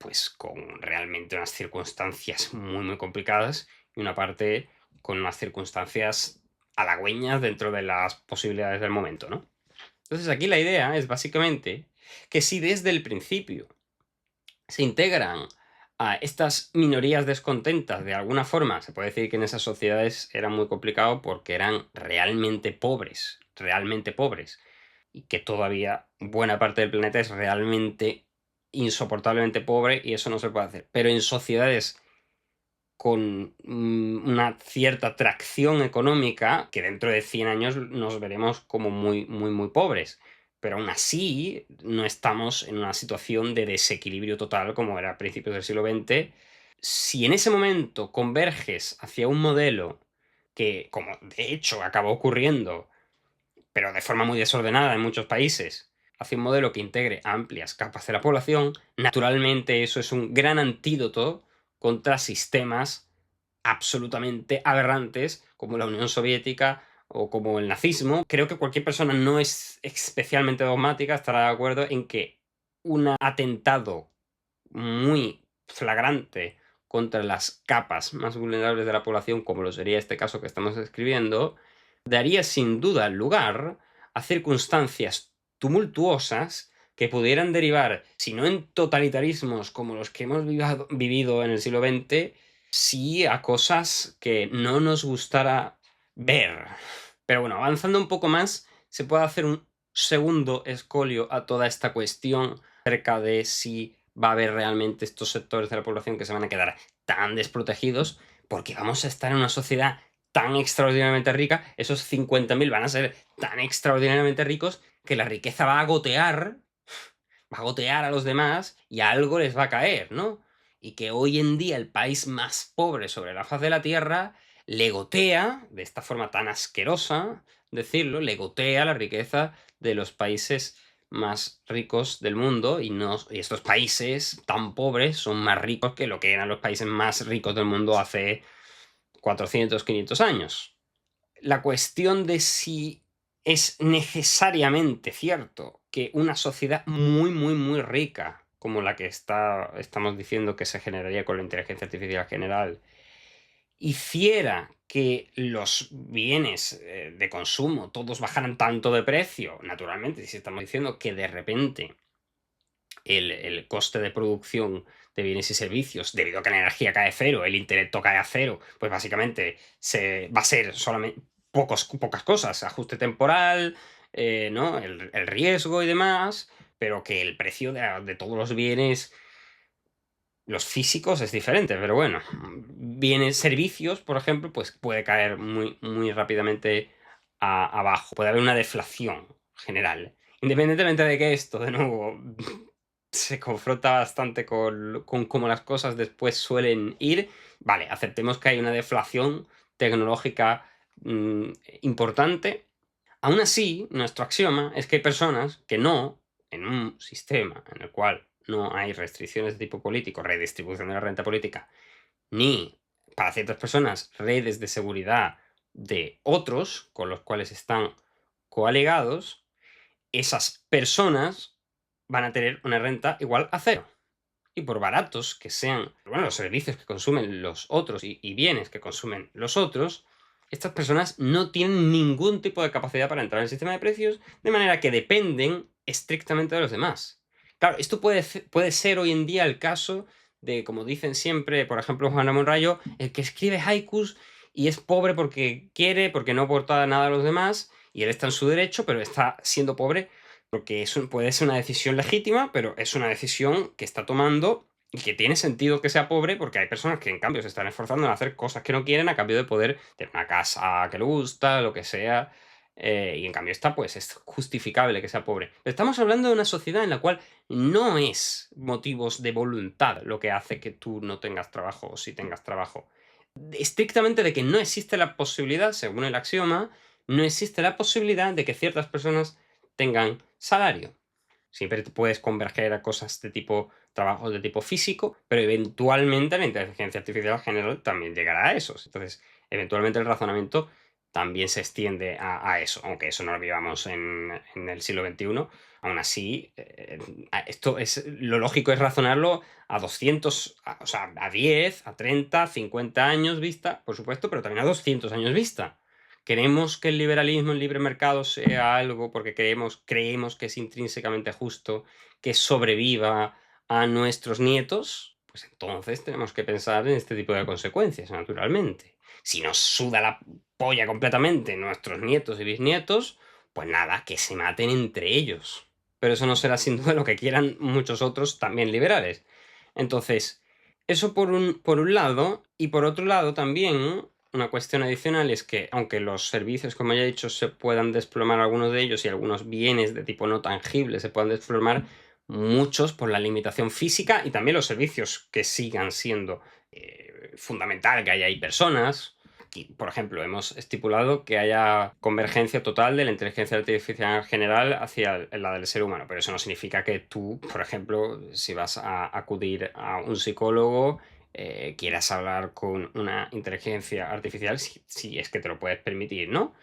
pues con realmente unas circunstancias muy, muy complicadas y una parte con unas circunstancias halagüeñas dentro de las posibilidades del momento, ¿no? Entonces aquí la idea es básicamente que si desde el principio se integran a estas minorías descontentas de alguna forma, se puede decir que en esas sociedades era muy complicado porque eran realmente pobres, y que todavía buena parte del planeta es realmente insoportablemente pobre y eso no se puede hacer. Pero en sociedades con una cierta tracción económica, que dentro de 100 años nos veremos como muy, muy, muy pobres. Pero aún así, no estamos en una situación de desequilibrio total como era a principios del siglo XX. Si en ese momento converges hacia un modelo que, como de hecho acabó ocurriendo, pero de forma muy desordenada en muchos países, hacia un modelo que integre a amplias capas de la población, naturalmente eso es un gran antídoto contra sistemas absolutamente aberrantes como la Unión Soviética o como el nazismo. Creo que cualquier persona no es especialmente dogmática, estará de acuerdo en que un atentado muy flagrante contra las capas más vulnerables de la población, como lo sería este caso que estamos describiendo, daría sin duda lugar a circunstancias tumultuosas que pudieran derivar, si no en totalitarismos como los que hemos vivido en el siglo XX, sí a cosas que no nos gustara ver. Pero bueno, avanzando un poco más, se puede hacer un segundo escolio a toda esta cuestión acerca de si va a haber realmente estos sectores de la población que se van a quedar tan desprotegidos, porque vamos a estar en una sociedad tan extraordinariamente rica, esos 50.000 van a ser tan extraordinariamente ricos que la riqueza va a gotear a los demás y a algo les va a caer, ¿no? Y que hoy en día el país más pobre sobre la faz de la Tierra le gotea, de esta forma tan asquerosa, decirlo, le gotea la riqueza de los países más ricos del mundo y estos países tan pobres son más ricos que lo que eran los países más ricos del mundo hace 400, 500 años. La cuestión de si es necesariamente cierto que una sociedad muy, muy, muy rica, como la que estamos diciendo que se generaría con la inteligencia artificial general, hiciera que los bienes de consumo todos bajaran tanto de precio, naturalmente, si estamos diciendo que de repente el coste de producción de bienes y servicios, debido a que la energía cae a cero, el intelecto cae a cero, pues básicamente va a ser solamente pocas cosas, ajuste temporal, ¿no? El riesgo y demás, pero que el precio de todos los bienes, los físicos, es diferente, pero bueno, bienes, servicios, por ejemplo, pues puede caer muy, muy rápidamente abajo, puede haber una deflación general. Independientemente de que esto, de nuevo, se confronta bastante con cómo las cosas después suelen ir. Vale, aceptemos que hay una deflación tecnológica importante. Aún así, nuestro axioma es que hay personas que no, en un sistema en el cual no hay restricciones de tipo político, redistribución de la renta política, ni para ciertas personas redes de seguridad de otros con los cuales están coalegados, esas personas van a tener una renta igual a cero. Y por baratos que sean, bueno, los servicios que consumen los otros y bienes que consumen los otros, estas personas no tienen ningún tipo de capacidad para entrar en el sistema de precios, de manera que dependen estrictamente de los demás. Claro, esto puede ser hoy en día el caso de, como dicen siempre, por ejemplo, Juan Ramón Rayo, el que escribe haikus y es pobre porque quiere, porque no aporta nada a los demás, y él está en su derecho, pero está siendo pobre porque puede ser una decisión legítima, pero es una decisión que está tomando y que tiene sentido que sea pobre porque hay personas que en cambio se están esforzando en hacer cosas que no quieren a cambio de poder tener una casa que le gusta, lo que sea. Y en cambio esta pues es justificable que sea pobre. Pero estamos hablando de una sociedad en la cual no es motivos de voluntad lo que hace que tú no tengas trabajo o si tengas trabajo. Estrictamente de que no existe la posibilidad, según el axioma, no existe la posibilidad de que ciertas personas tengan salario. Siempre puedes converger a cosas de tipo trabajos de tipo físico, pero eventualmente la inteligencia artificial general también llegará a esos. Entonces, eventualmente el razonamiento también se extiende a eso, aunque eso no lo vivamos en el siglo XXI. Aún así, esto es, lo lógico es razonarlo a 200, o sea, a 10, a 30, 50 años vista, por supuesto, pero también a 200 años vista. ¿Queremos que el liberalismo, el libre mercado sea algo porque creemos que es intrínsecamente justo que sobreviva a nuestros nietos? Pues entonces tenemos que pensar en este tipo de consecuencias, naturalmente. Si nos suda la polla completamente nuestros nietos y bisnietos, pues nada, que se maten entre ellos. Pero eso no será sin duda lo que quieran muchos otros también liberales. Entonces, eso por un lado, y por otro lado también, una cuestión adicional es que, aunque los servicios, como ya he dicho, se puedan desplomar algunos de ellos y algunos bienes de tipo no tangible se puedan desplomar, muchos por la limitación física y también los servicios que sigan siendo fundamental que haya ahí personas. Aquí, por ejemplo, hemos estipulado que haya convergencia total de la inteligencia artificial general hacia la del ser humano, pero eso no significa que tú, por ejemplo, si vas a acudir a un psicólogo, quieras hablar con una inteligencia artificial, si es que te lo puedes permitir, ¿no?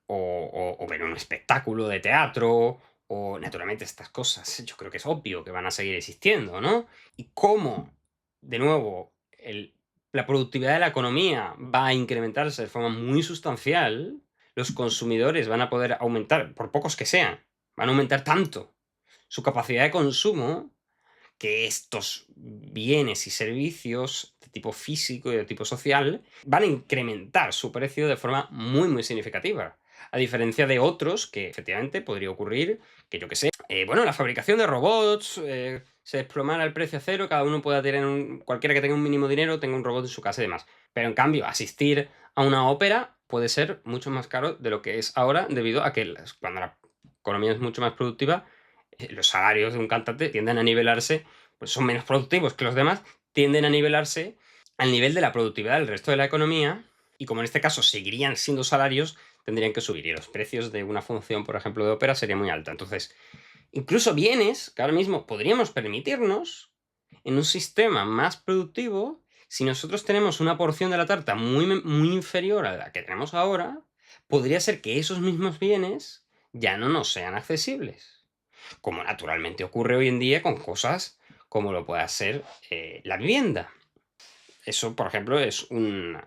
O ver un espectáculo de teatro, o naturalmente estas cosas, yo creo que es obvio que van a seguir existiendo, ¿no? Y cómo, de nuevo, la productividad de la economía va a incrementarse de forma muy sustancial, los consumidores van a poder aumentar, por pocos que sean, van a aumentar tanto su capacidad de consumo que estos bienes y servicios de tipo físico y de tipo social van a incrementar su precio de forma muy, muy significativa. A diferencia de otros que efectivamente podría ocurrir que, yo que sé, bueno, la fabricación de robots, se desplomara el precio a cero, cada uno pueda tener cualquiera que tenga un mínimo dinero, tenga un robot en su casa y demás. Pero en cambio, asistir a una ópera puede ser mucho más caro de lo que es ahora, debido a que cuando la economía es mucho más productiva, los salarios de un cantante tienden a nivelarse, pues son menos productivos que los demás, tienden a nivelarse al nivel de la productividad del resto de la economía, y como en este caso seguirían siendo salarios, tendrían que subir, y los precios de una función, por ejemplo, de ópera sería muy alta. Entonces, incluso bienes que ahora mismo podríamos permitirnos en un sistema más productivo, si nosotros tenemos una porción de la tarta muy, muy inferior a la que tenemos ahora, podría ser que esos mismos bienes ya no nos sean accesibles, como naturalmente ocurre hoy en día con cosas como lo pueda ser la vivienda. Eso, por ejemplo, es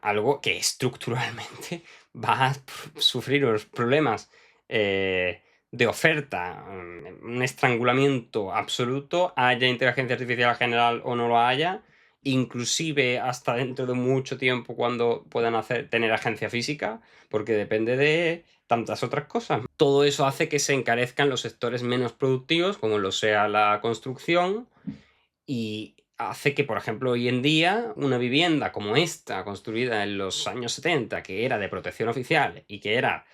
algo que estructuralmente va a sufrir unos problemas de oferta, un estrangulamiento absoluto, haya inteligencia artificial general o no lo haya, inclusive hasta dentro de mucho tiempo cuando puedan tener agencia física, porque depende de tantas otras cosas. Todo eso hace que se encarezcan los sectores menos productivos, como lo sea la construcción, y hace que, por ejemplo, hoy en día una vivienda como esta, construida en los años 70, que era de protección oficial y que era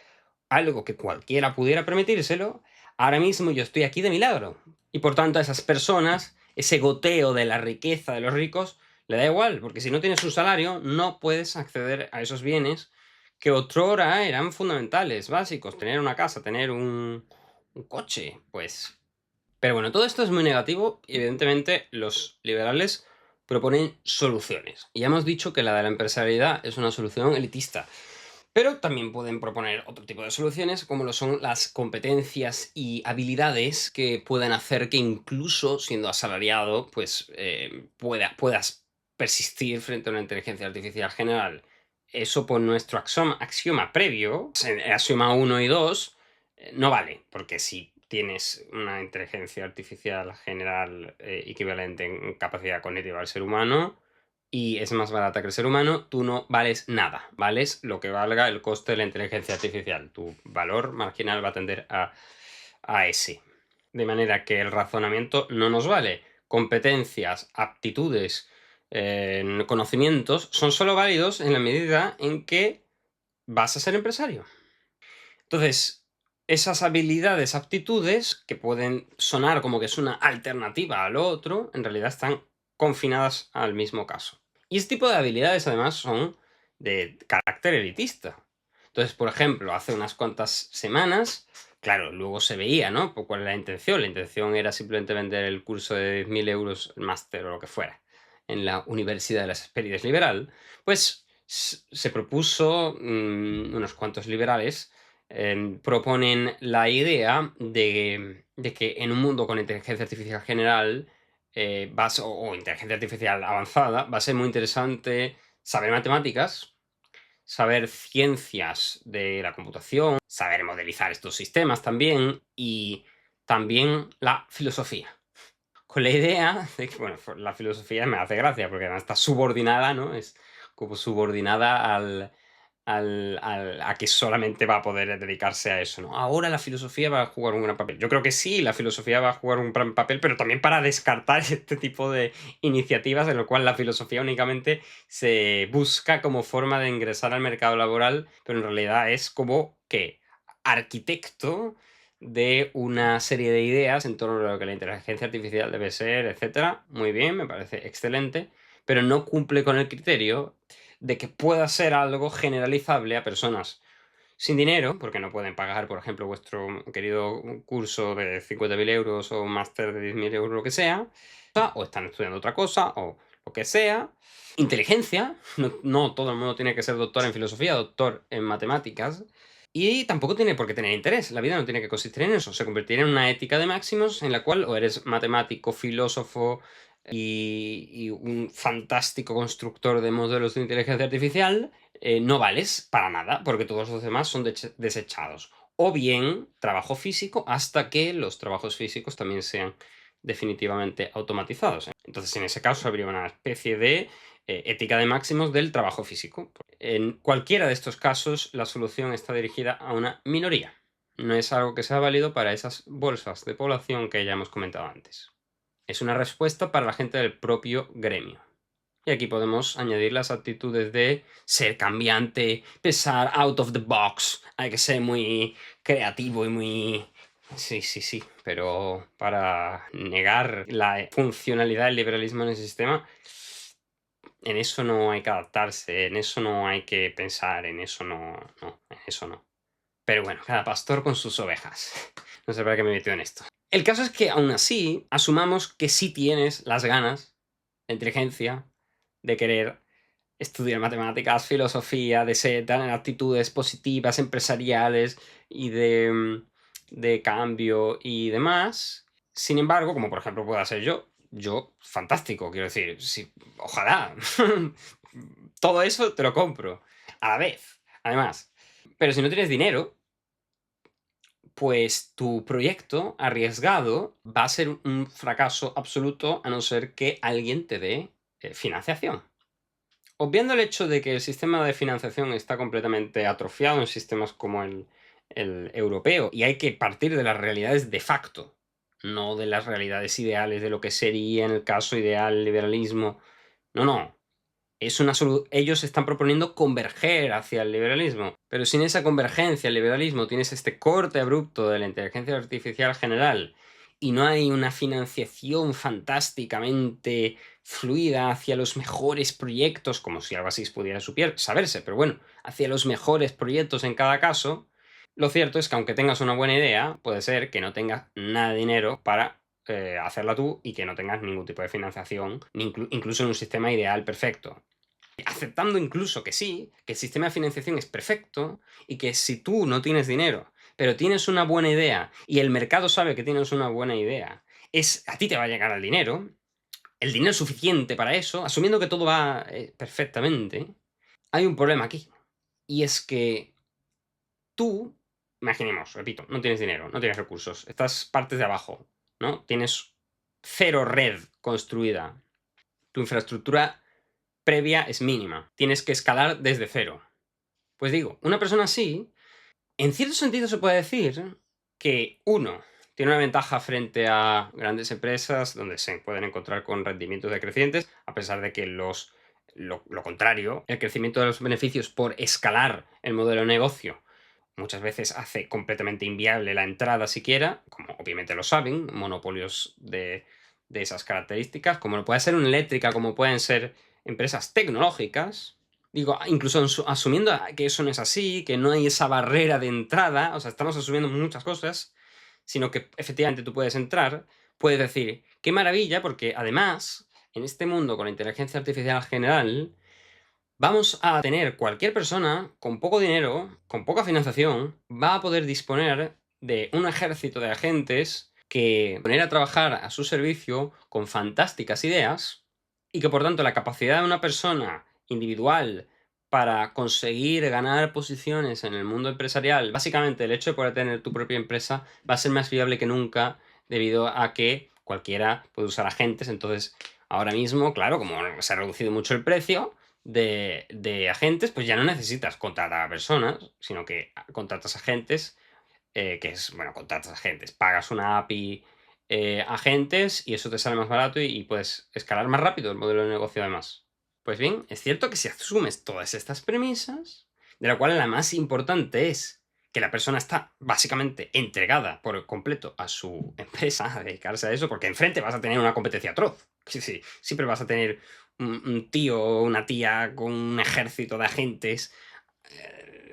algo que cualquiera pudiera permitírselo, ahora mismo yo estoy aquí de milagro. Y por tanto a esas personas, ese goteo de la riqueza de los ricos, le da igual, porque si no tienes un salario, no puedes acceder a esos bienes que otrora eran fundamentales, básicos. Tener una casa, tener un coche, pues. Pero bueno, todo esto es muy negativo y evidentemente los liberales proponen soluciones. Y ya hemos dicho que la de la empresarialidad es una solución elitista. Pero también pueden proponer otro tipo de soluciones, como lo son las competencias y habilidades que puedan hacer que, incluso siendo asalariado, pues puedas persistir frente a una inteligencia artificial general. Eso, por nuestro axioma previo, en axioma 1 y 2, no vale, porque si tienes una inteligencia artificial general equivalente en capacidad cognitiva al ser humano, y es más barata que el ser humano, tú no vales nada. Vales lo que valga el coste de la inteligencia artificial. Tu valor marginal va a tender a ese. De manera que el razonamiento no nos vale. Competencias, aptitudes, conocimientos son solo válidos en la medida en que vas a ser empresario. Entonces, esas habilidades, aptitudes, que pueden sonar como que es una alternativa al otro, en realidad están confinadas al mismo caso. Y este tipo de habilidades, además, son de carácter elitista. Entonces, por ejemplo, hace unas cuantas semanas, claro, luego se veía, ¿no? ¿Cuál era la intención? La intención era simplemente vender el curso de 10.000 euros, el máster o lo que fuera, en la Universidad de las Hespérides Liberal. Pues se propuso, unos cuantos liberales, proponen la idea de que en un mundo con inteligencia artificial general, o inteligencia artificial avanzada, va a ser muy interesante saber matemáticas, saber ciencias de la computación, saber modelizar estos sistemas también, y también la filosofía. Con la idea de que, bueno, la filosofía me hace gracia, porque además está subordinada, ¿no? Es como subordinada a que solamente va a poder dedicarse a eso, ¿no? Ahora la filosofía va a jugar un gran papel. Yo creo que sí, la filosofía va a jugar un gran papel, pero también para descartar este tipo de iniciativas en lo cual la filosofía únicamente se busca como forma de ingresar al mercado laboral, pero en realidad es como que arquitecto de una serie de ideas en torno a lo que la inteligencia artificial debe ser, etcétera. Muy bien, me parece excelente, pero no cumple con el criterio de que pueda ser algo generalizable a personas sin dinero, porque no pueden pagar, por ejemplo, vuestro querido curso de 50.000 euros o un máster de 10.000 euros, lo que sea, o están estudiando otra cosa, o lo que sea. Inteligencia, no todo el mundo tiene que ser doctor en filosofía, doctor en matemáticas, y tampoco tiene por qué tener interés. La vida no tiene que consistir en eso. Se convertiría en una ética de máximos en la cual o eres matemático, filósofo y un fantástico constructor de modelos de inteligencia artificial, no vales para nada, porque todos los demás son desechados. O bien trabajo físico hasta que los trabajos físicos también sean definitivamente automatizados. Entonces, en ese caso, habría una especie de ética de máximos del trabajo físico. En cualquiera de estos casos, la solución está dirigida a una minoría. No es algo que sea válido para esas bolsas de población que ya hemos comentado antes. Es una respuesta para la gente del propio gremio. Y aquí podemos añadir las actitudes de ser cambiante, pensar out of the box. Hay que ser muy creativo y muy... Sí, pero para negar la funcionalidad del liberalismo en el sistema, en eso no hay que adaptarse, en eso no hay que pensar, en eso en eso no. Pero bueno, cada pastor con sus ovejas. No sé para qué me metió en esto. El caso es que aún así, asumamos que sí tienes las ganas, la inteligencia, de querer estudiar matemáticas, filosofía, de tener actitudes positivas, empresariales y de cambio y demás. Sin embargo, como por ejemplo pueda ser yo, fantástico, quiero decir, ojalá. Todo eso te lo compro a la vez, además. Pero si no tienes dinero, pues tu proyecto arriesgado va a ser un fracaso absoluto a no ser que alguien te dé financiación. Obviando el hecho de que el sistema de financiación está completamente atrofiado en sistemas como el europeo, y hay que partir de las realidades de facto, no de las realidades ideales de lo que sería en el caso ideal el liberalismo. No. Ellos están proponiendo converger hacia el liberalismo, pero sin esa convergencia al liberalismo tienes este corte abrupto de la inteligencia artificial general y no hay una financiación fantásticamente fluida hacia los mejores proyectos, como si algo así pudiera saberse, pero bueno, hacia los mejores proyectos en cada caso. Lo cierto es que aunque tengas una buena idea, puede ser que no tengas nada de dinero para hacerla tú y que no tengas ningún tipo de financiación, incluso en un sistema ideal perfecto. Aceptando incluso que sí, que el sistema de financiación es perfecto y que si tú no tienes dinero, pero tienes una buena idea y el mercado sabe que tienes una buena idea, a ti te va a llegar el dinero suficiente para eso, asumiendo que todo va perfectamente. Hay un problema aquí, y es que tú, imaginemos, repito, no tienes dinero, no tienes recursos, estás partes de abajo, ¿no? Tienes cero red construida, tu infraestructura previa es mínima. Tienes que escalar desde cero. Pues digo, una persona así, en cierto sentido se puede decir que, uno, tiene una ventaja frente a grandes empresas donde se pueden encontrar con rendimientos decrecientes, a pesar de que lo contrario, el crecimiento de los beneficios por escalar el modelo de negocio muchas veces hace completamente inviable la entrada siquiera, como obviamente lo saben, monopolios de esas características, como lo puede ser una eléctrica, como pueden ser empresas tecnológicas. Digo, incluso asumiendo que eso no es así, que no hay esa barrera de entrada, o sea, estamos asumiendo muchas cosas, sino que efectivamente tú puedes entrar, puedes decir, qué maravilla, porque además, en este mundo con la inteligencia artificial general, vamos a tener cualquier persona con poco dinero, con poca financiación, va a poder disponer de un ejército de agentes que poner a trabajar a su servicio con fantásticas ideas y que por tanto la capacidad de una persona individual para conseguir ganar posiciones en el mundo empresarial, básicamente el hecho de poder tener tu propia empresa va a ser más viable que nunca debido a que cualquiera puede usar agentes. Entonces, ahora mismo, claro, como se ha reducido mucho el precio de agentes, pues ya no necesitas contratar a personas, sino que contratas agentes, bueno, contratas agentes, pagas una API agentes y eso te sale más barato y puedes escalar más rápido el modelo de negocio además. Pues bien, es cierto que si asumes todas estas premisas, de la cual la más importante es que la persona está básicamente entregada por completo a su empresa, a dedicarse a eso, porque enfrente vas a tener una competencia atroz. Sí, sí, siempre vas a tener un tío o una tía con un ejército de agentes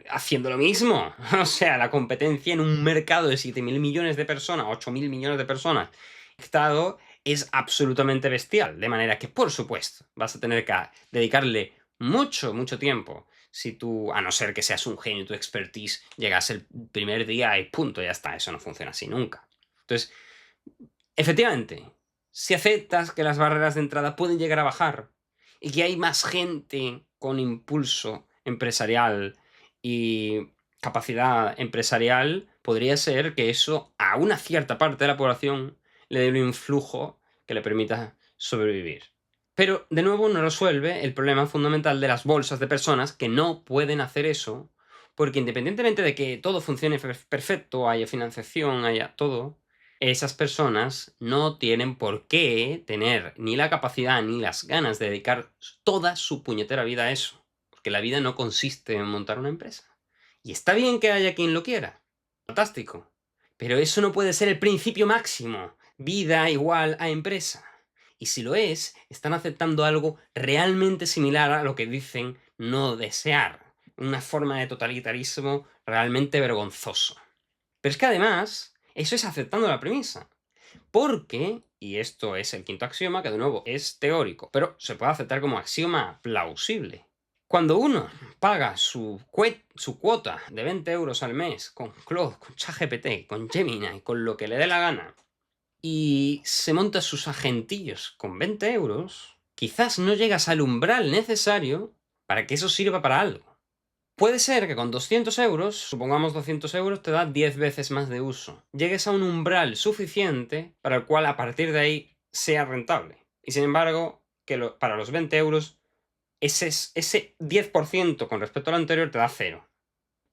haciendo lo mismo. O sea, la competencia en un mercado de 7.000 millones de personas, 8.000 millones de personas, conectado es absolutamente bestial. De manera que, por supuesto, vas a tener que dedicarle mucho, mucho tiempo. Si tú, a no ser que seas un genio y tu expertise llegas el primer día y punto, ya está. Eso no funciona así nunca. Entonces, efectivamente, si aceptas que las barreras de entrada pueden llegar a bajar y que hay más gente con impulso empresarial y capacidad empresarial, podría ser que eso a una cierta parte de la población le dé un influjo que le permita sobrevivir. Pero, de nuevo, no resuelve el problema fundamental de las bolsas de personas que no pueden hacer eso, porque independientemente de que todo funcione perfecto, haya financiación, haya todo, esas personas no tienen por qué tener ni la capacidad ni las ganas de dedicar toda su puñetera vida a eso. Porque la vida no consiste en montar una empresa. Y está bien que haya quien lo quiera. Fantástico. Pero eso no puede ser el principio máximo. Vida igual a empresa. Y si lo es, están aceptando algo realmente similar a lo que dicen no desear. Una forma de totalitarismo realmente vergonzoso. Pero es que además, eso es aceptando la premisa. Porque, y esto es el quinto axioma, que de nuevo es teórico, pero se puede aceptar como axioma plausible. Cuando uno paga su cuota de 20 euros al mes con Claude, con ChatGPT, con Gemini, con lo que le dé la gana, y se monta sus agentillos con 20 euros, quizás no llegas al umbral necesario para que eso sirva para algo. Puede ser que con 200 euros, supongamos 200 euros, te da 10 veces más de uso. Llegues a un umbral suficiente para el cual a partir de ahí sea rentable. Y sin embargo, que para los 20 euros, ese 10% con respecto al anterior te da cero.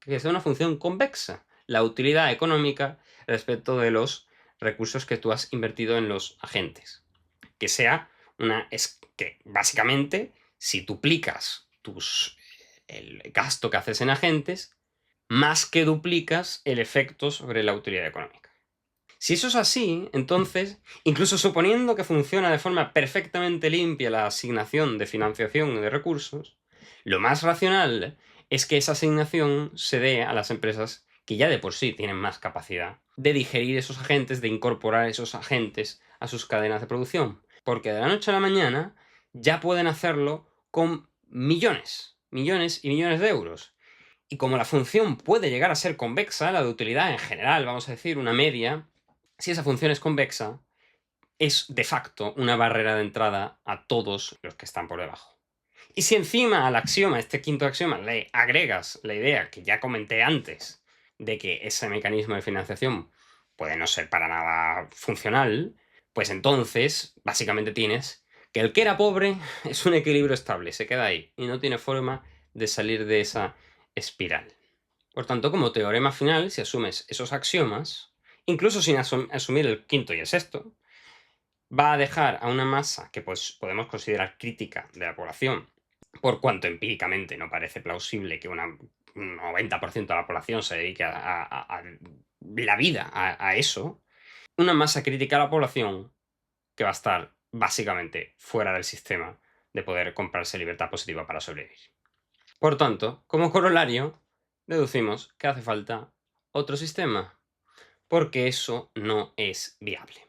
Que es una función convexa. La utilidad económica respecto de los recursos que tú has invertido en los agentes. Que sea es que básicamente, si duplicas el gasto que haces en agentes, más que duplicas el efecto sobre la utilidad económica. Si eso es así, entonces, incluso suponiendo que funciona de forma perfectamente limpia la asignación de financiación de recursos, lo más racional es que esa asignación se dé a las empresas que ya de por sí tienen más capacidad de digerir esos agentes, de incorporar esos agentes a sus cadenas de producción. Porque de la noche a la mañana ya pueden hacerlo con millones, millones y millones de euros. Y como la función puede llegar a ser convexa, la de utilidad en general, vamos a decir una media, si esa función es convexa, es de facto una barrera de entrada a todos los que están por debajo. Y si encima al axioma, este quinto axioma, le agregas la idea que ya comenté antes, de que ese mecanismo de financiación puede no ser para nada funcional, pues entonces básicamente tienes que el que era pobre es un equilibrio estable, se queda ahí y no tiene forma de salir de esa espiral. Por tanto, como teorema final, si asumes esos axiomas, incluso sin asumir el quinto y el sexto, va a dejar a una masa que pues, podemos considerar crítica de la población, por cuanto empíricamente no parece plausible que un 90% de la población se dedique a la vida a eso, una masa crítica a la población que va a estar básicamente fuera del sistema de poder comprarse libertad positiva para sobrevivir. Por tanto, como corolario, deducimos que hace falta otro sistema, porque eso no es viable.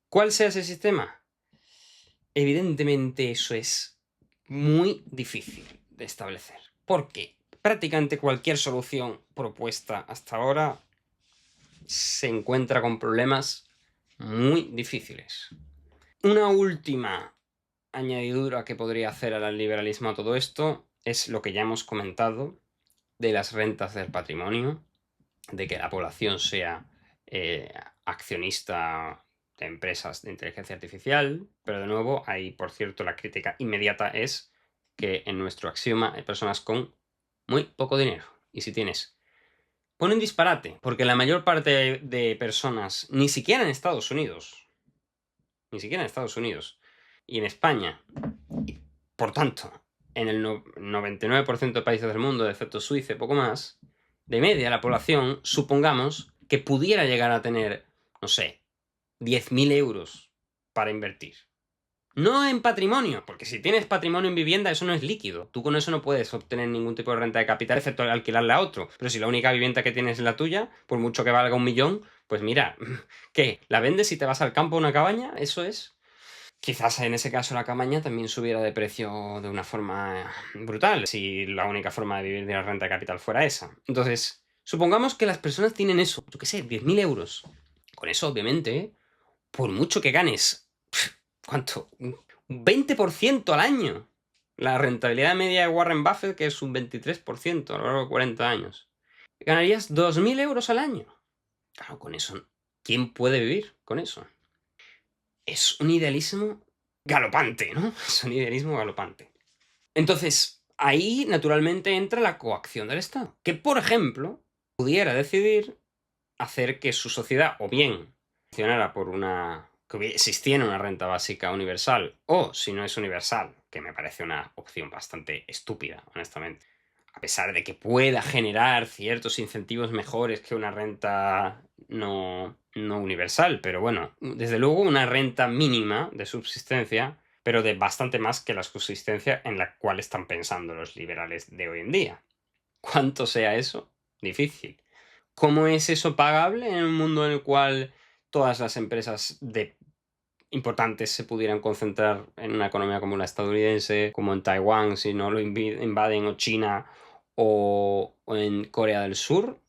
¿Cuál sea ese sistema? Evidentemente eso es muy difícil de establecer. Porque prácticamente cualquier solución propuesta hasta ahora se encuentra con problemas muy difíciles. Una última añadidura que podría hacer al liberalismo a todo esto es lo que ya hemos comentado de las rentas del patrimonio, de que la población sea accionista de empresas de inteligencia artificial, pero de nuevo, ahí por cierto la crítica inmediata es que en nuestro axioma hay personas con muy poco dinero. Y si tienes... Pone un disparate, porque la mayor parte de personas, ni siquiera en Estados Unidos, y en España, y por tanto, en el 99% de países del mundo, excepto Suiza y poco más, de media la población, supongamos que pudiera llegar a tener, no sé, 10.000 euros para invertir. No en patrimonio, porque si tienes patrimonio en vivienda, eso no es líquido. Tú con eso no puedes obtener ningún tipo de renta de capital, excepto alquilarla a otro. Pero si la única vivienda que tienes es la tuya, por mucho que valga 1.000.000, pues mira, ¿qué? ¿La vendes y te vas al campo a una cabaña? Eso es. Quizás en ese caso la cabaña también subiera de precio de una forma brutal, si la única forma de vivir de la renta de capital fuera esa. Entonces, supongamos que las personas tienen eso, yo qué sé, 10.000 euros. Con eso, obviamente, por mucho que ganes, ¿cuánto? Un 20% al año. La rentabilidad media de Warren Buffett, que es un 23% a lo largo de 40 años. Ganarías 2.000 euros al año. Claro, con eso, ¿quién puede vivir con eso? Es un idealismo galopante, ¿no? Es un idealismo galopante. Entonces, ahí naturalmente entra la coacción del Estado, que, por ejemplo, pudiera decidir hacer que su sociedad o bien funcionara por que existiera una renta básica universal, o si no es universal, que me parece una opción bastante estúpida, honestamente, a pesar de que pueda generar ciertos incentivos mejores que una renta no universal, pero bueno, desde luego una renta mínima de subsistencia, pero de bastante más que la subsistencia en la cual están pensando los liberales de hoy en día. ¿Cuánto sea eso? Difícil. ¿Cómo es eso pagable en un mundo en el cual todas las empresas importantes se pudieran concentrar en una economía como la estadounidense, como en Taiwán, si no lo invaden, o China, o en Corea del Sur?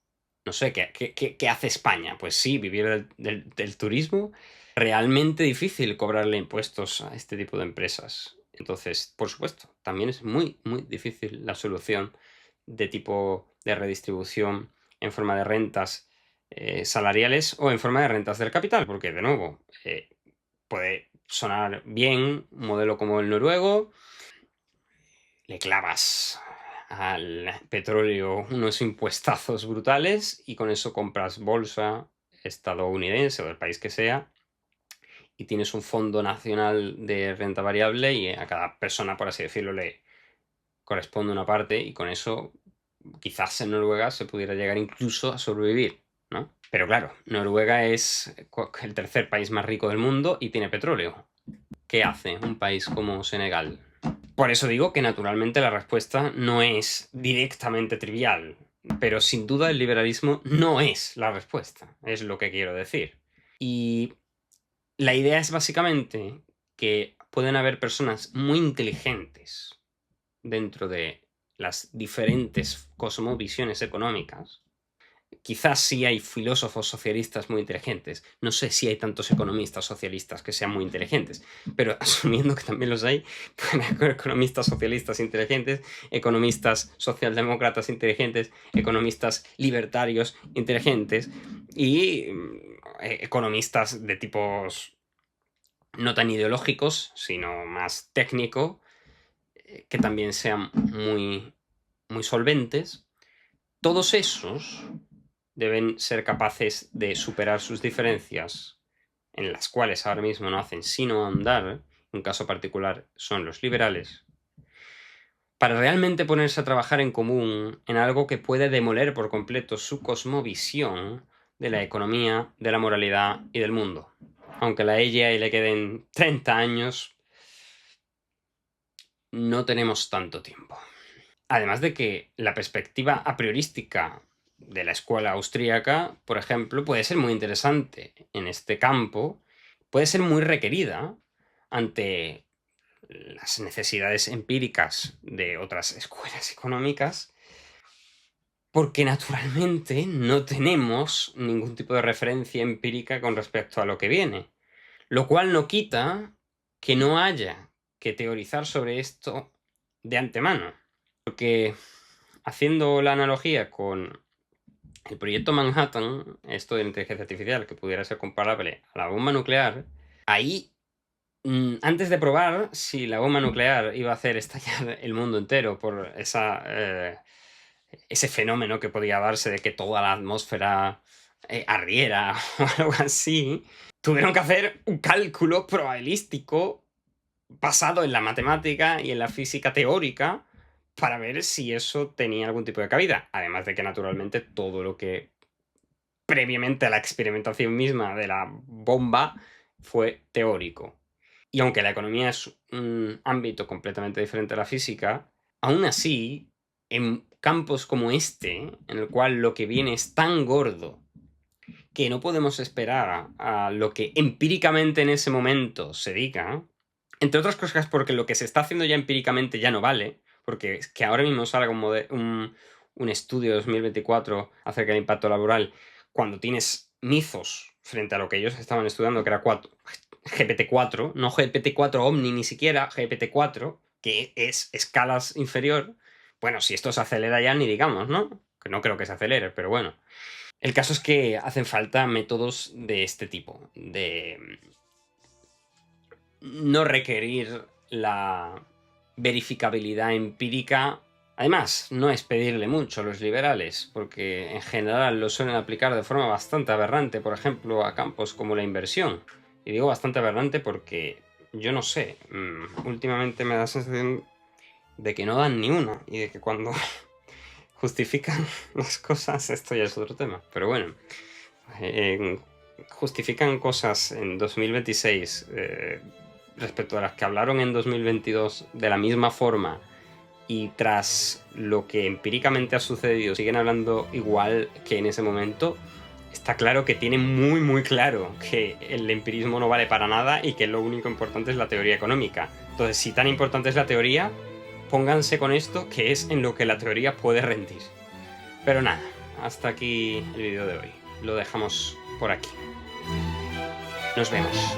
No sé, ¿qué hace España? Pues sí, vivir del turismo. Realmente difícil cobrarle impuestos a este tipo de empresas. Entonces, por supuesto, también es muy, muy difícil la solución de tipo de redistribución en forma de rentas salariales o en forma de rentas del capital, porque de nuevo, puede sonar bien un modelo como el noruego, le clavas al petróleo unos impuestazos brutales y con eso compras bolsa estadounidense o del país que sea y tienes un fondo nacional de renta variable y a cada persona, por así decirlo, le corresponde una parte y con eso quizás en Noruega se pudiera llegar incluso a sobrevivir, ¿no? Pero claro, Noruega es el tercer país más rico del mundo y tiene petróleo. ¿Qué hace un país como Senegal? Por eso digo que naturalmente la respuesta no es directamente trivial, pero sin duda el liberalismo no es la respuesta, es lo que quiero decir. Y la idea es básicamente que pueden haber personas muy inteligentes dentro de las diferentes cosmovisiones económicas. Quizás sí hay filósofos socialistas muy inteligentes. No sé si hay tantos economistas socialistas que sean muy inteligentes, pero asumiendo que también los hay, pueden haber economistas socialistas inteligentes, economistas socialdemócratas inteligentes, economistas libertarios inteligentes y economistas de tipos no tan ideológicos, sino más técnico, que también sean muy, muy solventes. Todos esos deben ser capaces de superar sus diferencias, en las cuales ahora mismo no hacen sino andar, un caso particular son los liberales, para realmente ponerse a trabajar en común en algo que puede demoler por completo su cosmovisión de la economía, de la moralidad y del mundo. Aunque a ella le queden 30 años, no tenemos tanto tiempo. Además de que la perspectiva a priorística de la escuela austríaca, por ejemplo, puede ser muy interesante en este campo, puede ser muy requerida ante las necesidades empíricas de otras escuelas económicas, porque naturalmente no tenemos ningún tipo de referencia empírica con respecto a lo que viene. Lo cual no quita que no haya que teorizar sobre esto de antemano. Porque, haciendo la analogía con el proyecto Manhattan, esto de la inteligencia artificial, que pudiera ser comparable a la bomba nuclear, ahí, antes de probar si la bomba nuclear iba a hacer estallar el mundo entero por ese fenómeno que podía darse de que toda la atmósfera ardiera o algo así, tuvieron que hacer un cálculo probabilístico basado en la matemática y en la física teórica para ver si eso tenía algún tipo de cabida. Además de que, naturalmente, todo lo que previamente a la experimentación misma de la bomba fue teórico. Y aunque la economía es un ámbito completamente diferente a la física, aún así, en campos como este, en el cual lo que viene es tan gordo que no podemos esperar a lo que empíricamente en ese momento se diga, entre otras cosas porque lo que se está haciendo ya empíricamente ya no vale, porque es que ahora mismo salga un estudio de 2024 acerca del impacto laboral, cuando tienes Mythos frente a lo que ellos estaban estudiando, que era GPT-4, no GPT-4 Omni ni siquiera, GPT-4, que es escalas inferior. Bueno, si esto se acelera ya, ni digamos, ¿no? Que no creo que se acelere, pero bueno. El caso es que hacen falta métodos de este tipo, de no requerir la verificabilidad empírica. Además, no es pedirle mucho a los liberales, porque en general lo suelen aplicar de forma bastante aberrante, por ejemplo, a campos como la inversión. Y digo bastante aberrante porque, yo no sé, últimamente me da la sensación de que no dan ni una, y de que cuando justifican las cosas, esto ya es otro tema, pero bueno, justifican cosas en 2026 respecto a las que hablaron en 2022 de la misma forma, y tras lo que empíricamente ha sucedido siguen hablando igual que en ese momento. Está claro que tienen muy muy claro que el empirismo no vale para nada y que lo único importante es la teoría económica. Entonces, si tan importante es la teoría, pónganse con esto, que es en lo que la teoría puede rendir. Pero nada, hasta aquí el vídeo de hoy. Lo dejamos por aquí. Nos vemos.